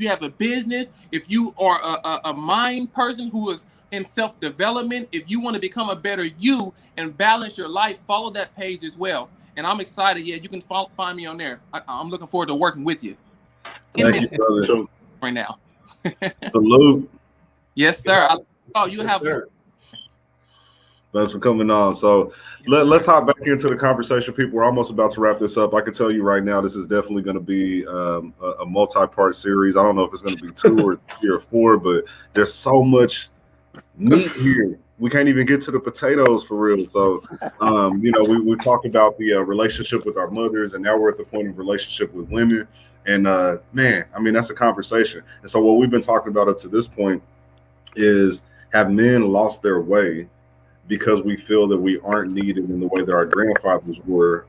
have a business, if you are a mind person who is in self-development, if you want to become a better you and balance your life, follow that page as well. And I'm excited. Yeah, you can find me on there. I'm looking forward to working with you. Thank you, brother. Right now. Salute. Yes, sir. Oh, you have sir. Thanks for coming on. So let's hop back into the conversation, people. We're almost about to wrap this up. I can tell you right now, this is definitely going to be a multi-part series. I don't know if it's going to be 2 or 3 or 4, but there's so much meat here. We can't even get to the potatoes for real. So, we talked about the relationship with our mothers, and now we're at the point of relationship with women. And man, I mean, that's a conversation. And so what we've been talking about up to this point is, have men lost their way because we feel that we aren't needed in the way that our grandfathers were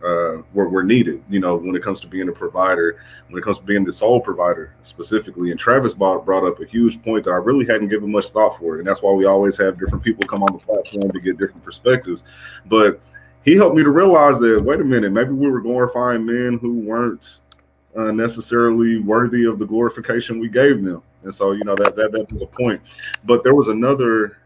needed, when it comes to being a provider, when it comes to being the sole provider specifically. And Travis brought up a huge point that I really hadn't given much thought for. And that's why we always have different people come on the platform to get different perspectives. But he helped me to realize that, wait a minute, maybe we were glorifying men who weren't necessarily worthy of the glorification we gave them. And so, that was a point. But there was another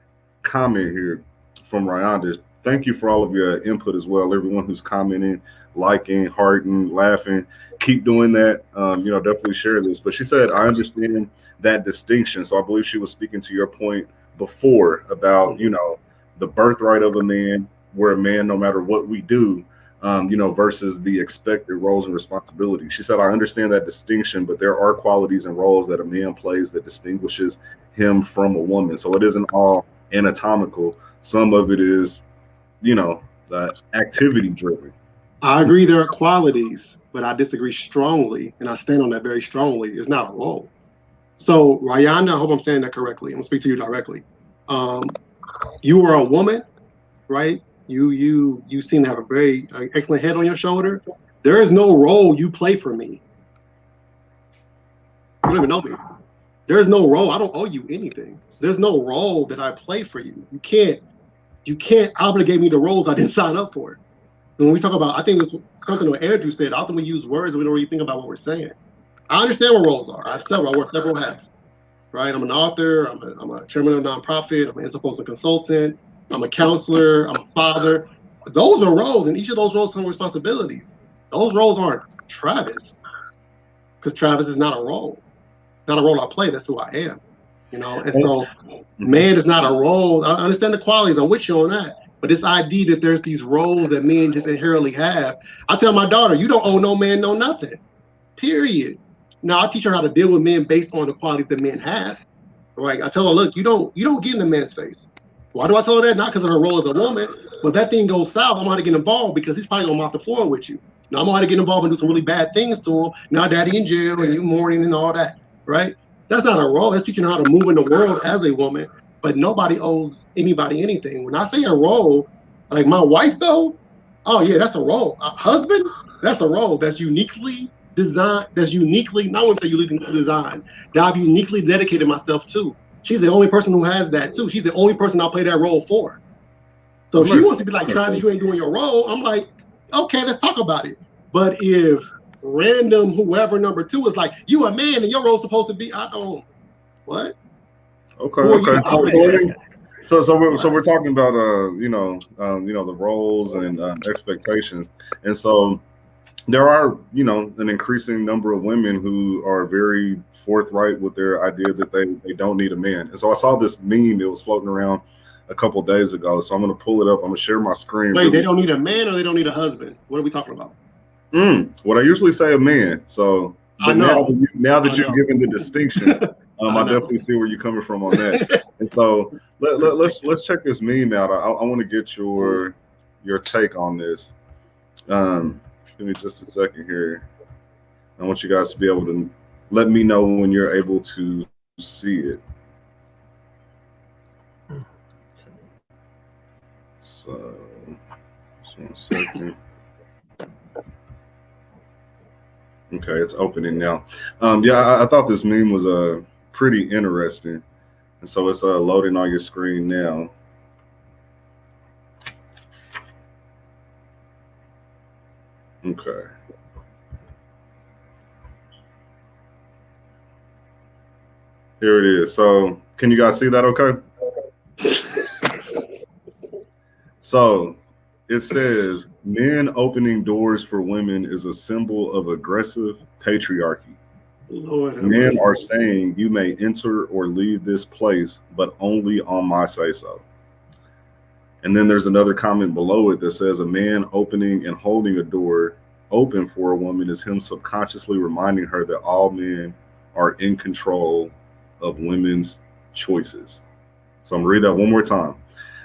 comment here from Ryanda. Thank you for all of your input as well. Everyone who's commenting, liking, hearting, laughing, keep doing that. Definitely share this. But she said, I understand that distinction. So I believe she was speaking to your point before about, the birthright of a man. We're a man no matter what we do, versus the expected roles and responsibilities. She said, I understand that distinction, but there are qualities and roles that a man plays that distinguishes him from a woman. So it isn't all anatomical. Some of it is, activity driven. I agree there are qualities, but I disagree strongly, and I stand on that very strongly. It's not a role. So, Ryanda, I hope I'm saying that correctly. I'm gonna speak to you directly. You are a woman, right? You seem to have a very excellent head on your shoulder. There is no role you play for me. You don't even know me. There is no role. I don't owe you anything. There's no role that I play for you. You can't obligate me to roles I didn't sign up for. And when we talk about, I think it's something that Andrew said, often we use words and we don't really think about what we're saying. I understand what roles are. I wear several hats, right? I'm an author, I'm a chairman of a nonprofit, I'm an Interpostal consultant, I'm a counselor, I'm a father. Those are roles, and each of those roles come with responsibilities. Those roles aren't Travis, because Travis is not a role. Not a role I play, that's who I am. And so man is not a role. I understand the qualities, I'm with you on that. But this idea that there's these roles that men just inherently have, I tell my daughter, you don't owe no man no nothing. Period. Now I teach her how to deal with men based on the qualities that men have. Right? I tell her, look, you don't get in a man's face. Why do I tell her that? Not because of her role as a woman, but that thing goes south, I'm gonna get involved because he's probably gonna mop the floor with you. Now I'm gonna get involved and do some really bad things to him. Now daddy in jail and you mourning and all that, right? That's not a role. That's teaching her how to move in the world as a woman, but nobody owes anybody anything. When I say a role, like my wife though, oh yeah, that's a role. A husband, that's a role that's uniquely designed, not want to say uniquely designed, that I've uniquely dedicated myself to. She's the only person who has that too. She's the only person I'll play that role for. So if she wants to be like, Travis, you ain't doing your role, I'm like, okay, let's talk about it. But if random whoever number 2 is like, you a man and your role's supposed to be, I don't, what? Okay. So we're talking about the roles and expectations, and so there are an increasing number of women who are very forthright with their idea that they don't need a man. And so I saw this meme that was floating around a couple of days ago. So I'm going to pull it up. I'm going to share my screen. Wait, they don't need a man or they don't need a husband? What are we talking about? What I usually say a man. So but now that you've given the distinction, I definitely see where you're coming from on that. And so let's check this meme out. I want to get your take on this. Give me just a second here. I want you guys to be able to let me know when you're able to see it. So, just 1 second. Okay, it's opening now. I thought this meme was pretty interesting, and so it's loading on your screen now. Okay. Here it is. So, can you guys see that? Okay. So it says, men opening doors for women is a symbol of aggressive patriarchy. Lord have Men mercy. are saying you may enter or leave this place, but only on my say so. And then there's another comment below it that says a man opening and holding a door open for a woman is him subconsciously reminding her that all men are in control of women's choices. So I'm gonna read that one more time.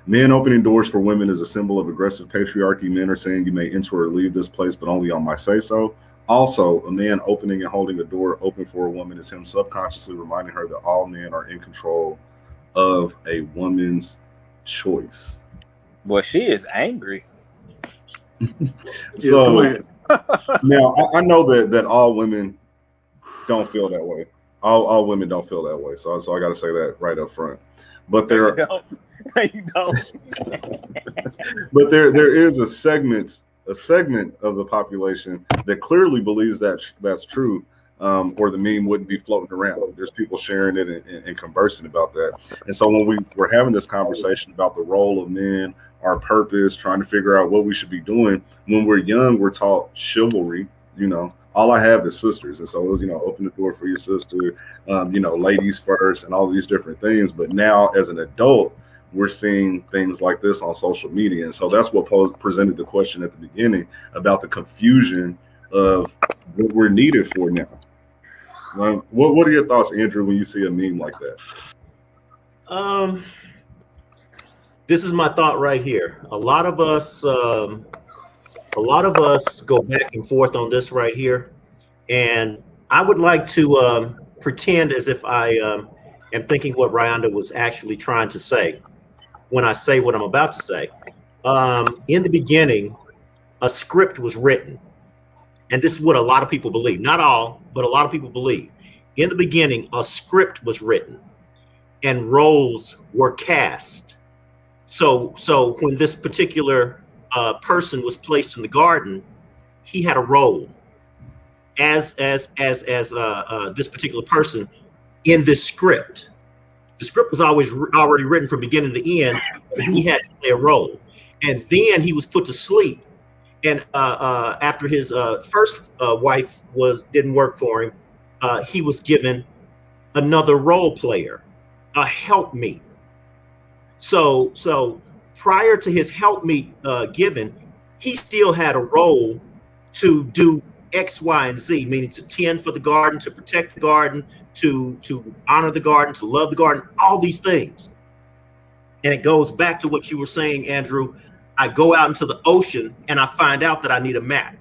Men opening doors for women is a symbol of aggressive patriarchy. Men are saying you may enter or leave this place, but only on my say so. Also, a man opening and holding a door open for a woman is him subconsciously reminding her that all men are in control of a woman's choice. Well, she is angry. So Yeah, now I know that all women don't feel that way. All women don't feel that way. So I got to say that right up front. But No, there you don't. No, you don't. but there is a segment of the population that clearly believes that that's true, or the meme wouldn't be floating around. There's people sharing it and conversing about that. And so when we were having this conversation about the role of men, our purpose, trying to figure out what we should be doing, when we're young, we're taught chivalry. All I have is sisters, and so it was open the door for your sister, ladies first, and all these different things. But now as an adult, we're seeing things like this on social media. And so that's what presented the question at the beginning about the confusion of what we're needed for now. What are your thoughts, Andrew, when you see a meme like that? This is my thought right here. A lot of us go back and forth on this right here. And I would like to pretend as if I am thinking what Ryanda was actually trying to say when I say what I'm about to say. In the beginning, a script was written. And this is what a lot of people believe. Not all, but a lot of people believe. In the beginning, a script was written and roles were cast. So when this particular person was placed in the garden, he had a role as this particular person in this script. The script was already written from beginning to end. He had to play a role, and then he was put to sleep. And after his first wife didn't work for him, he was given another role player, a helpmeet. So prior to his helpmeet given, he still had a role to do X, Y, and Z, meaning to tend for the garden, to protect the garden, to honor the garden, to love the garden, all these things. And it goes back to what you were saying, Andrew. I go out into the ocean and I find out that I need a map.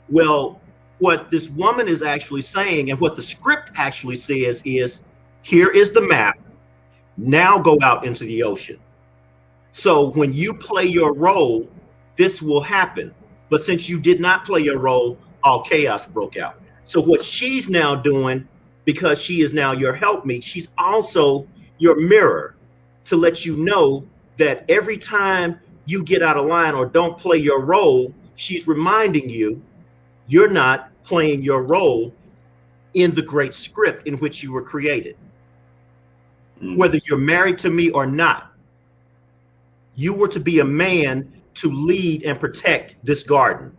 Well, what this woman is actually saying and what the script actually says is, here is the map. Now go out into the ocean. So when you play your role, this will happen. But since you did not play your role, all chaos broke out. So what she's now doing, because she is now your helpmeet, she's also your mirror to let you know that every time you get out of line or don't play your role, she's reminding you you're not playing your role in the great script in which you were created. Whether you're married to me or not, you were to be a man to lead and protect this garden.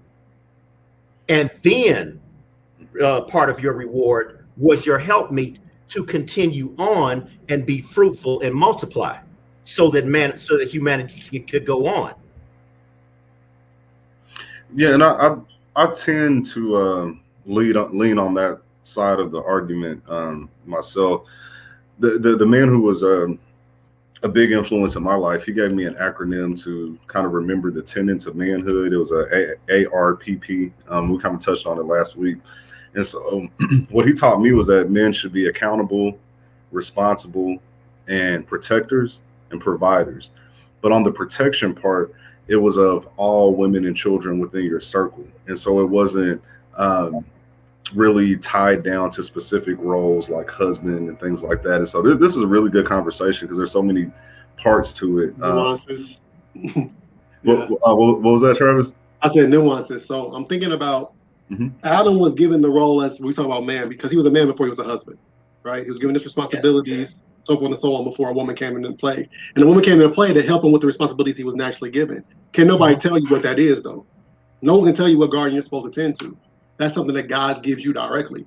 And then part of your reward was your helpmeet to continue on and be fruitful and multiply so that humanity could go on. Yeah, and I tend to lean on that side of the argument myself. The man who was a big influence in my life, he gave me an acronym to kind of remember the tenets of manhood. It was a ARPP. We kind of touched on it last week. And so what he taught me was that men should be accountable, responsible, and protectors and providers. But on the protection part, it was of all women and children within your circle. And so it wasn't really tied down to specific roles like husband and things like that. And so this is a really good conversation because there's so many parts to it. Nuances. What was that, Travis? I said nuances. So I'm thinking about Adam was given the role, as we talk about man, because he was a man before he was a husband, right? He was given his responsibilities, so forth and so on, before a woman came into play. And the woman came into play to help him with the responsibilities he was naturally given. Can nobody tell you what that is, though? No one can tell you what garden you're supposed to tend to. That's something that God gives you directly.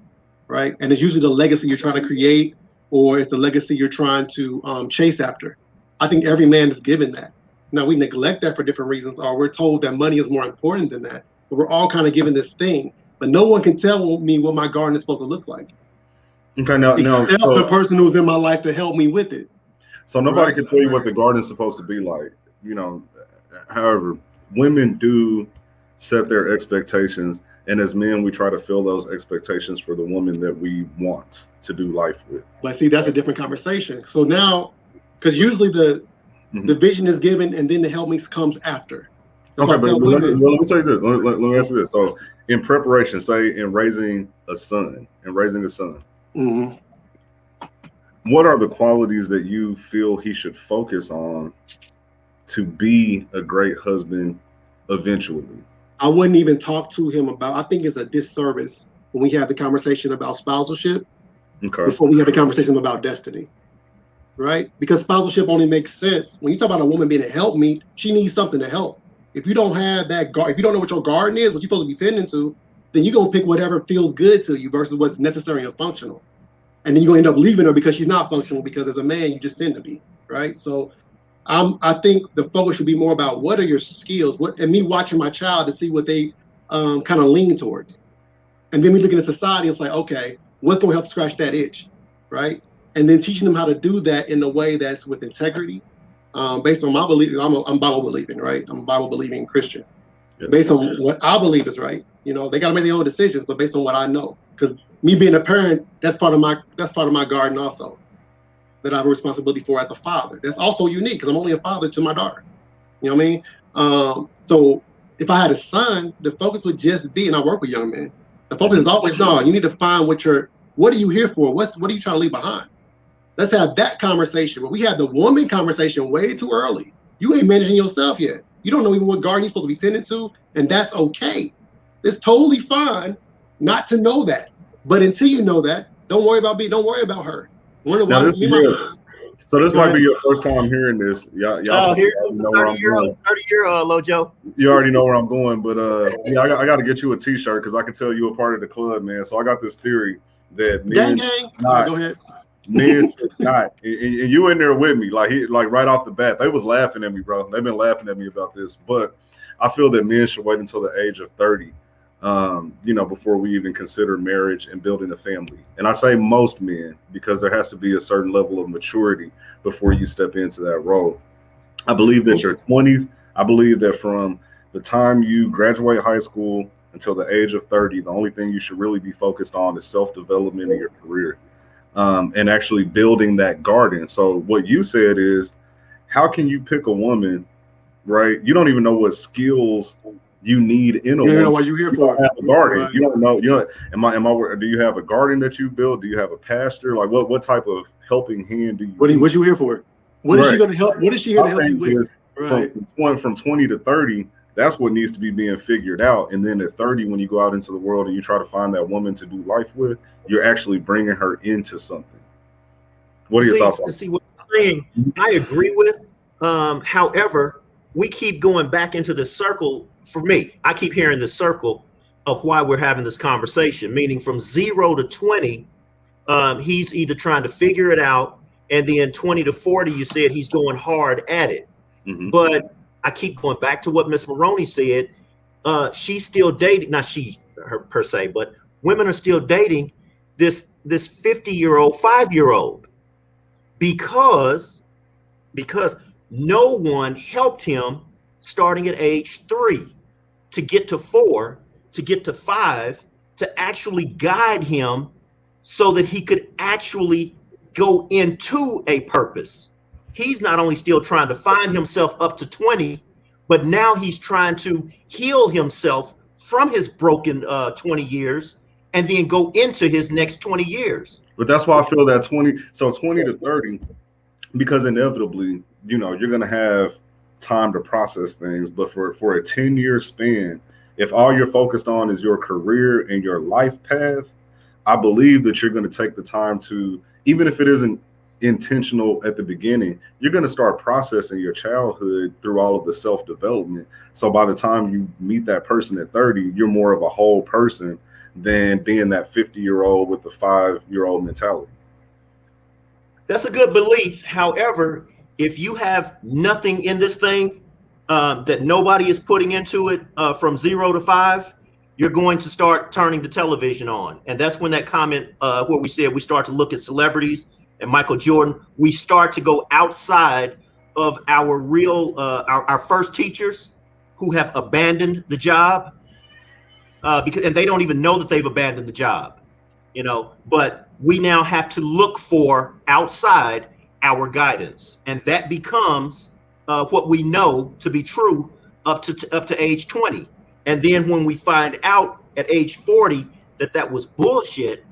right? And it's usually the legacy you're trying to create, or it's the legacy you're trying to chase after. I think every man is given that. Now we neglect that for different reasons, or we're told that money is more important than that. But we're all kind of given this thing, but no one can tell me what my garden is supposed to look like. Okay, now Except so the person who's in my life to help me with it. so nobody Right. can tell you what the garden is supposed to be like. You know, however, women do set their expectations, and as men, we try to fill those expectations for the woman that we want to do life with. But see, that's a different conversation. So now, because usually the vision is given and then the help me comes after. That's Okay, why I tell but let women, me tell you this. Let me ask you this. So, in preparation, say in raising a son, mhm. what are the qualities that you feel he should focus on to be a great husband eventually? I wouldn't even talk to him about, I think it's a disservice when we have the conversation about spousalship Okay. before we have the conversation about destiny, right? Because spousalship only makes sense. When you talk about a woman being a helpmeet, she needs something to help. If you don't have that, if you don't know what your garden is, what you're supposed to be tending to, then you're going to pick whatever feels good to you versus what's necessary and functional. And then you're going to end up leaving her because she's not functional, because as a man, you just tend to be, right? So I think the focus should be more about what are your skills, and me watching my child to see what they kind of lean towards. And then we look at society and say, okay, what's going to help scratch that itch, right? And then teaching them how to do that in a way that's with integrity, based on my belief. I'm Bible believing, right? I'm a Bible believing Christian. Yes. Based on what I believe is right. You know, they got to make their own decisions, but based on what I know. Because me being a parent, that's part of my garden also, that I have a responsibility for as a father. That's also unique because I'm only a father to my daughter. You know what I mean? So if I had a son, the focus would just be, and I work with young men, the focus is always, no, you need to find what are you here for? What are you trying to leave behind? Let's have that conversation. But we had the woman conversation way too early. You ain't managing yourself yet. You don't know even what garden you're supposed to be tending to, and that's okay. It's totally fine not to know that. But until you know that, don't worry about her. Now, this might be your first time hearing this. Y'all Here's know where I'm going. 30-year Lojo. You already know where I'm going, but yeah, I got to get you a T-shirt because I can tell you a part of the club, man. So I got this theory that men, gang. not, Go ahead. men should not, and you in there with me, like right off the bat, they was laughing at me, bro. They've been laughing at me about this, but I feel that men should wait until the age of 30. Before we even consider marriage and building a family. And I say most men because there has to be a certain level of maturity before you step into that role. I believe that your 20s, I believe that from the time you graduate high school until the age of 30, the only thing you should really be focused on is self-development in your career, and actually building that garden. So what you said is, how can you pick a woman, right? You don't even know what skills you need in a woman. You know what you're here for. Have a garden. Right. You don't know. Do you have a garden that you build? Do you have a pasture? Like what type of helping hand do you? What you here for? What is Right. she going to help? What is she here to help you with? Is Right. from 20 to 30, that's what needs to be being figured out. And then at 30, when you go out into the world and you try to find that woman to do life with, you're actually bringing her into something. What are your thoughts on that? See what I'm saying? I agree with. However, we keep going back into the circle. For me, I keep hearing the circle of why we're having this conversation, meaning from 0 to 20, he's either trying to figure it out, and then 20 to 40, you said he's going hard at it. Mhm. But I keep going back to what Miss Maroney said. She's still dating, not her per se, but women are still dating this 50-year-old, 5-year-old because no one helped him starting at age 3 to get to 4, to get to 5, to actually guide him so that he could actually go into a purpose. He's not only still trying to find himself up to 20, but now he's trying to heal himself from his broken 20 years and then go into his next 20 years. But that's why I feel that 20 to 30, because inevitably, you're going to have time to process things. But for a 10-year span, if all you're focused on is your career and your life path, I believe that you're going to take the time to, even if it isn't intentional at the beginning, you're going to start processing your childhood through all of the self-development. So by the time you meet that person at 30, you're more of a whole person than being that 50-year-old with the 5-year-old mentality. That's a good belief. However, if you have nothing in this thing that nobody is putting into it from 0 to 5, you're going to start turning the television on. And that's when that comment where we said we start to look at celebrities and Michael Jordan, we start to go outside of our real, our first teachers who have abandoned the job and they don't even know that they've abandoned the job, but we now have to look for outside our guidance. And that becomes what we know to be true up to age 20. And then when we find out at age 40 that was bullshit,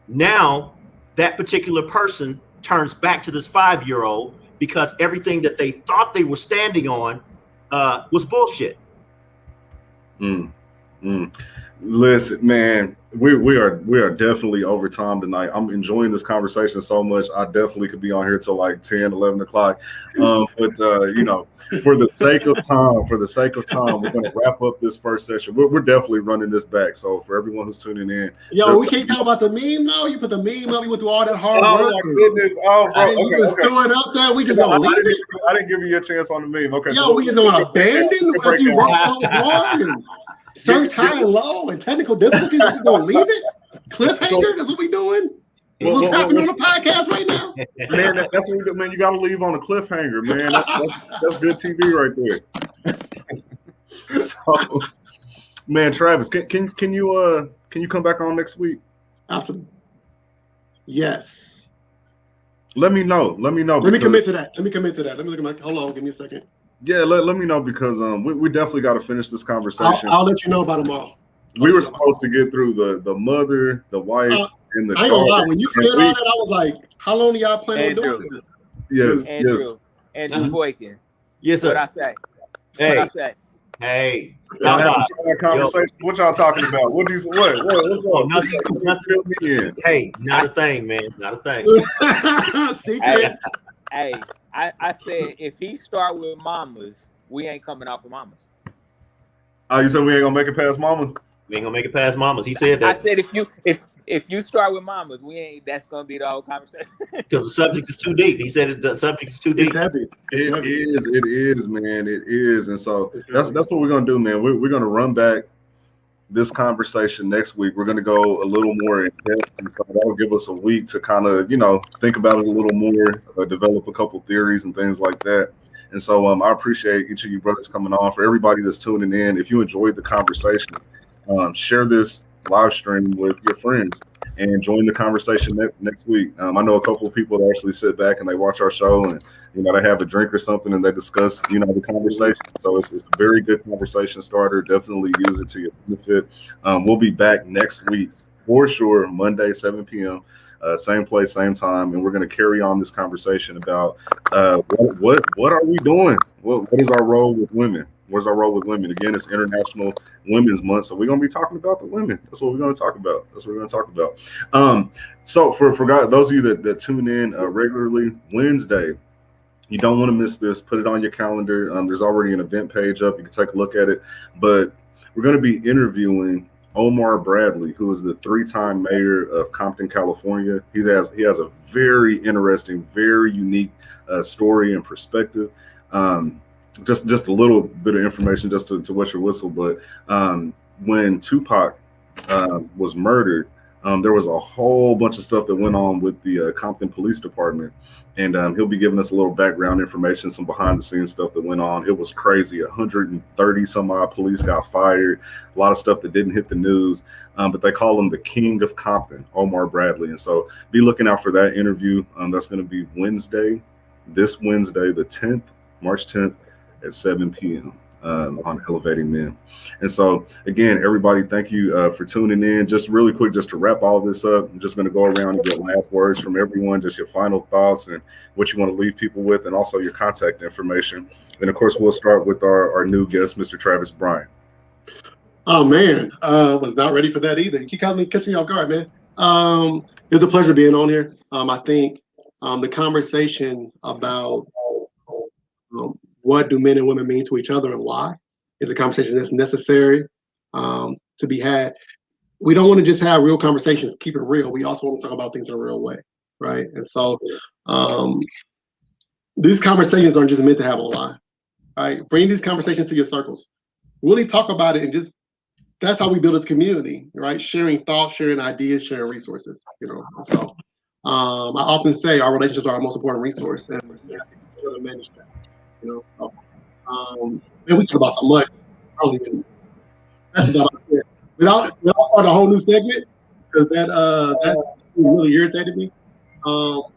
now that particular person turns back to this 5-year-old because everything that they thought they were standing on was bullshit. Listen, man, we are definitely over time tonight. I'm enjoying this conversation so much. I definitely could be on here till like 10, 11 o'clock. But for the sake of time, we're going to wrap up this first session. We're definitely running this back. So for everyone who's tuning in, we can't talk about the meme now. You put the meme up. We went through all that hard work. Oh my goodness! Oh, bro. You just threw it up there. We just gonna leave it. I didn't give you a chance on the meme. Okay. We just gonna abandon after you worked so hard and searched high and low and technical difficulties. We just gonna leave it. Cliffhanger. That's what we doing. What's happening on the podcast right now? Man, that's what we do, man. You got to leave on a cliffhanger, man. That's good TV right there. So, man, Travis, can you come back on next week? Absolutely. Yes. Let me know. Let me commit to that. Let me look at my. Hold on. Give me a second. Yeah, let me know because we definitely got to finish this conversation. I'll let you know about tomorrow. We were supposed to get through the mother, the wife, and the I ain't gonna lie. When you said all that, I was like, "How long do y'all plan on doing this?" Yes, Andrew Boykin. Yes, sir. What I say? Hey, What I say? Hey. Y'all having a conversation. What y'all talking about? What's up? Nothing. Hey, not a thing, man. Not a thing. Secret. Hey, I said if he start with mamas, we ain't coming off of mamas. Oh, you said we ain't gonna make it past mama? We ain't gonna make it past mamas. He said that. I said if you start with mamas, we ain't. That's gonna be the whole conversation. Because the subject is too deep. He said the subject is too deep. It is, man. It is, and so that's what we're gonna do, man. We're gonna run back this conversation next week. We're gonna go a little more in depth, and so that'll give us a week to kind of think about it a little more, develop a couple theories and things like that. And so I appreciate each of you brothers coming on. For everybody that's tuning in, if you enjoyed the conversation, share this live stream with your friends and join the conversation next week. I know a couple of people that actually sit back and they watch our show and they have a drink or something and they discuss the conversation. So it's a very good conversation starter. Definitely use it to your benefit. We'll be back next week for sure, Monday 7 p.m. Same place, same time, and we're going to carry on this conversation about what are we doing? What is our role with women? Where's our role with women? Again, it's International Women's Month, so we're going to be talking about the women. That's what we're going to talk about. So for those of you that tune in regularly, Wednesday, you don't want to miss this. Put it on your calendar. There's already an event page up. You can take a look at it. But we're going to be interviewing Omar Bradley, who is the 3-time mayor of Compton, California. He has a very interesting, very unique story and perspective. Just a little bit of information just to wet your whistle, but when Tupac was murdered, there was a whole bunch of stuff that went on with the Compton Police Department, and he'll be giving us a little background information, some behind the scenes stuff that went on. It was crazy. 130 some odd police got fired, a lot of stuff that didn't hit the news, but they call him the King of Compton, Omar Bradley. And so be looking out for that interview. That's going to be this Wednesday, the 10th, March 10th at 7 p.m. On Elevating Men. And so again, everybody, thank you for tuning in. Just really quick, just to wrap all this up, I'm just going to go around and get last words from everyone, just your final thoughts and what you want to leave people with, and also your contact information. And of course, we'll start with our new guest, Mr. Travis Bryant. Oh man, was not ready for that either. You keep catching me off guard, man. It's a pleasure being on here. I think the conversation about what do men and women mean to each other and why is a conversation that's necessary to be had. we don't want to just have real conversations, keep it real. We also want to talk about things in a real way, right? And so these conversations aren't just meant to have online, right? Bring these conversations to your circles. Really talk about it, and just that's how we build this community, right? Sharing thoughts, sharing ideas, sharing resources, So I often say our relationships are our most important resource, and we have to manage that, So, and we talk about so much. I don't even. That's about it. Without start a whole new segment, because that really irritated me. But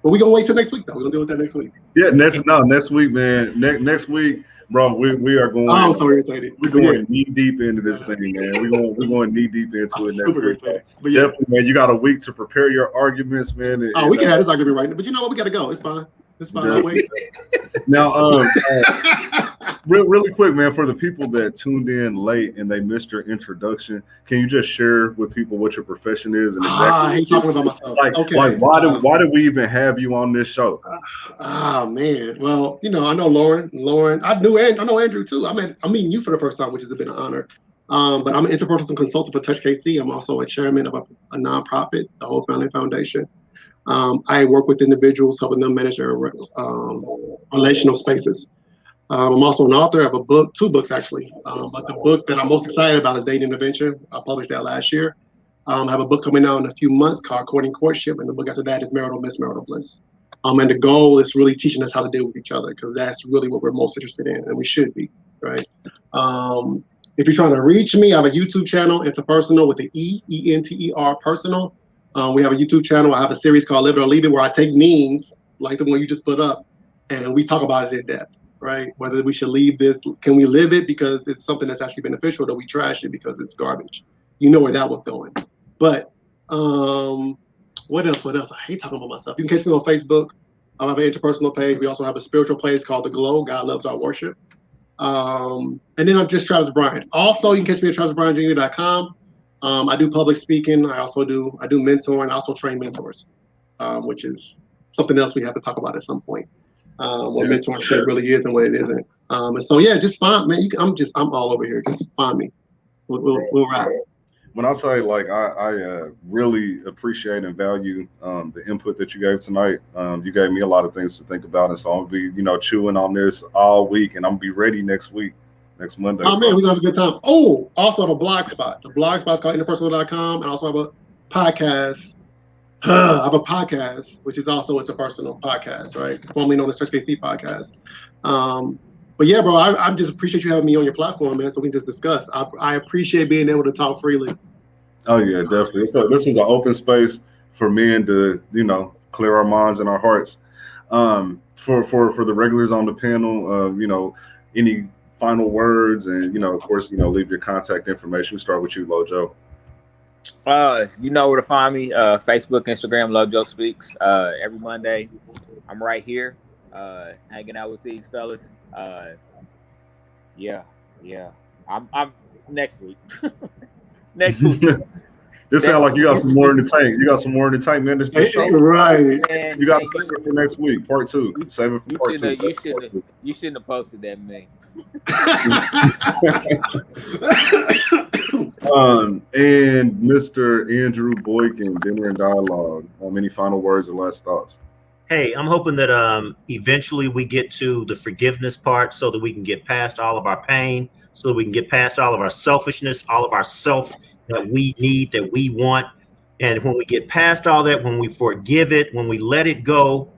we're gonna wait till next week though. We're gonna deal with that next week. Yeah, next week, man. Next week, bro, we are going. Oh, I'm so irritated. We're going knee deep into this thing, man. We're going knee deep into it next week. But yeah, definitely, man. You got a week to prepare your arguments, man. We can have this argument right now. But you know what? We gotta go. It's fine. It's fine. I'll wait. Now, really quick, man, for the people that tuned in late and they missed your introduction, can you just share with people what your profession is and exactly? I hate talking about myself. Like why do we even have you on this show? Man. Well, I know Lauren. I know Andrew too. I'm meeting you for the first time, which has been an honor. But I'm an interpersonal consultant for Touch KC. I'm also a chairman of a nonprofit, the Whole Family Foundation. I work with individuals, helping them manage their relational spaces. I'm also an author of a book, 2 books actually. But the book that I'm most excited about is Dating Intervention. I published that last year. I have a book coming out in a few months called Courting Courtship, and the book after that is Marital Mismarital Bliss. And the goal is really teaching us how to deal with each other, because that's really what we're most interested in, and we should be, right? If you're trying to reach me, I have a YouTube channel, Interpersonal with the E-Enter personal. We have a YouTube channel. I have a series called Live It or Leave It, where I take memes like the one you just put up, and we talk about it in depth, right? Whether we should leave this, can we live it because it's something that's actually beneficial, or do we trash it because it's garbage? You know where that was going. But what else? I hate talking about myself. You can catch me on Facebook. I have an interpersonal page. We also have a spiritual place called The Glow, God Loves Our Worship. And then I'm just Travis Bryant. Also, you can catch me at travisbryantjr.com. I do public speaking. I do mentoring. I also train mentors, which is something else we have to talk about at some point. What mentorship really is and what it isn't. And so yeah, just find me. I'm all over here. Just find me. We'll ride. When I say I really appreciate and value the input that you gave tonight. You gave me a lot of things to think about, and so I'll be chewing on this all week, and I'm gonna be ready next Monday. Oh man, we're gonna have a good time. Oh, also have a blog spot. The blog spot is called interpersonal.com, and also have a podcast. I have a podcast, which is also Interpersonal podcast, right? Formerly known as Touch KC podcast. But yeah, bro, I just appreciate you having me on your platform, man, so we can just discuss. I appreciate being able to talk freely. Oh yeah, definitely. So this is an open space for men to, clear our minds and our hearts. For the regulars on the panel, any final words, and of course, leave your contact information. We start with you, Lojo. You know where to find me. Facebook, Instagram, Lojo Speaks. Every Monday, I'm right here, hanging out with these fellas. Yeah. I'm next week. Next week. This sounds like you got some more in the tank. You got some more in the tank, man. This show. Right. Man, you got to save it for next week, part 2. Save it for part 2. You shouldn't have posted that, man. And Mr. Andrew Boykin, Dinner and Dialogue. Any final words or last thoughts? Hey, I'm hoping that eventually we get to the forgiveness part, so that we can get past all of our pain, so that we can get past all of our selfishness, all of our self that we need, that we want. And when we get past all that, when we forgive it, when we let it go,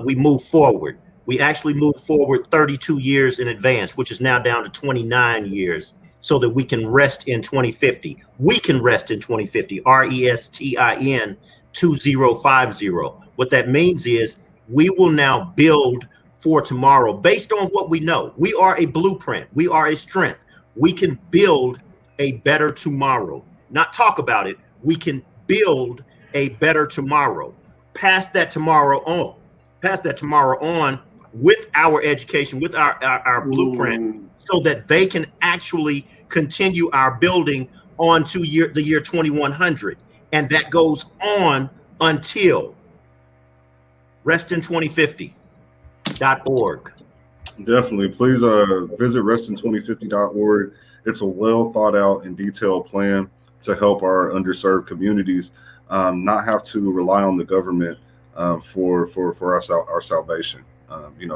we move forward. We actually move forward 32 years in advance, which is now down to 29 years, so that we can rest in 2050. We can rest in 2050, RESTIN 2050. What that means is we will now build for tomorrow based on what we know. We are a blueprint. We are a strength. We can build a better tomorrow. Not talk about it. We can build a better tomorrow. Pass that tomorrow on with our education, with our blueprint, so that they can actually continue our building on to the year 2100. And that goes on until restin2050.org. Definitely. Please visit restin2050.org. It's a well thought out and detailed plan to help our underserved communities not have to rely on the government for our salvation,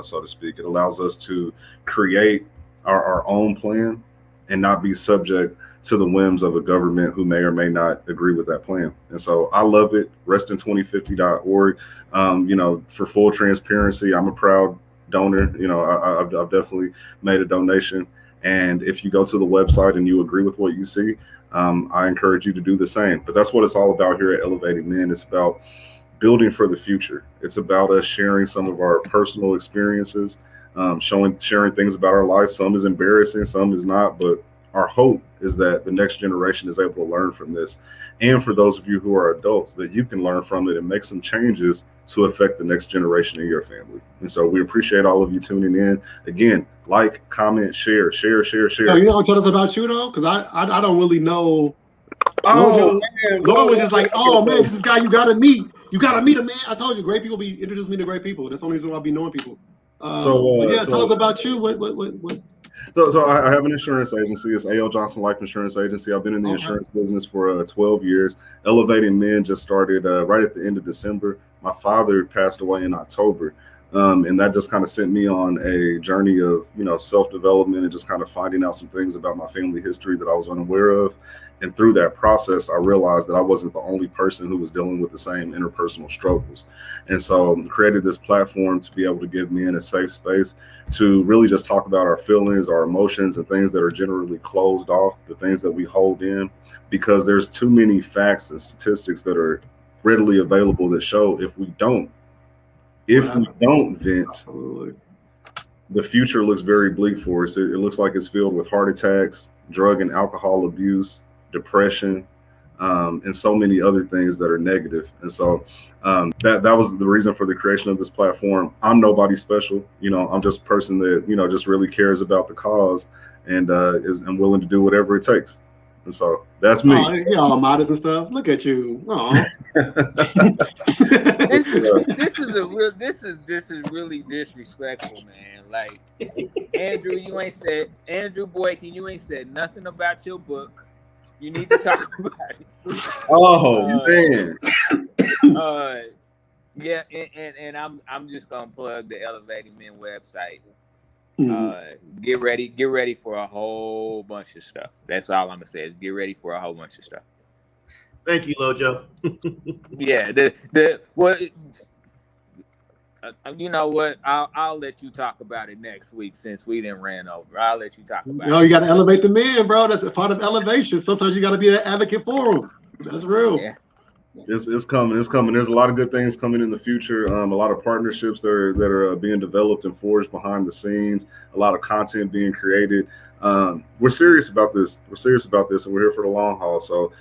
so to speak. It allows us to create our own plan and not be subject to the whims of a government who may or may not agree with that plan. And so I love it. Restin2050.org. For full transparency, I'm a proud donor. I've definitely made a donation. And if you go to the website and you agree with what you see, I encourage you to do the same. But that's what it's all about here at Elevating Men. It's about building for the future. It's about us sharing some of our personal experiences, sharing things about our life. Some is embarrassing, some is not, but our hope is that the next generation is able to learn from this. And for those of you who are adults, that you can learn from it and make some changes to affect the next generation in your family. And so we appreciate all of you tuning in. Again, like, comment, share. Yeah, you know what tell us about you though? Because I don't really know. Oh, man. Lauren was just like, oh man, this guy you gotta meet. You gotta meet him, man. I told you, great people introduce me to great people. That's the only reason why I be knowing people. Tell us about you. What? So I have an insurance agency. It's A.L. Johnson Life Insurance Agency. I've been in the insurance business for 12 years. Elevating Men just started right at the end of December. My father passed away in October. And that just kind of sent me on a journey of, self-development and just kind of finding out some things about my family history that I was unaware of. And through that process, I realized that I wasn't the only person who was dealing with the same interpersonal struggles. And so created this platform to be able to give men a safe space to really just talk about our feelings, our emotions, and things that are generally closed off, the things that we hold in, because there's too many facts and statistics that are readily available that show if we don't vent, Absolutely. the future looks very bleak for us. It looks like it's filled with heart attacks, drug and alcohol abuse, depression, and so many other things that are negative. And so that was the reason for the creation of this platform. I'm nobody special. I'm just a person that, just really cares about the cause and is willing to do whatever it takes. And so that's me. Oh, yeah, all modest and stuff. Look at you. This is really disrespectful, man. Like, Andrew Boykin, you ain't said nothing about your book. You need to talk about it. Oh man. Yeah, and I'm just gonna plug the Elevating Men website. Get ready for a whole bunch of stuff. That's all I'm gonna say is get ready for a whole bunch of stuff. Thank you, Lojo. Yeah, you know what? I'll let you talk about it next week since we didn't ran over. I'll let you talk about it. You got to elevate the men, bro. That's a part of elevation. Sometimes you got to be an advocate for them. That's real. Yeah. It's coming. There's a lot of good things coming in the future. A lot of partnerships that are being developed and forged behind the scenes. A lot of content being created. We're serious about this. And we're here for the long haul. So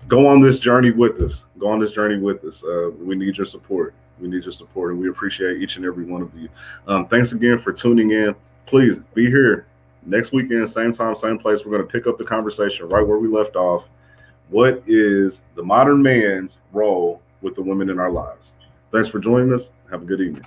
go on this journey with us. We need your support. And we appreciate each and every one of you. Thanks again for tuning in. Please be here next weekend, same time, same place. We're going to pick up the conversation right where we left off. What is the modern man's role with the women in our lives? Thanks for joining us. Have a good evening.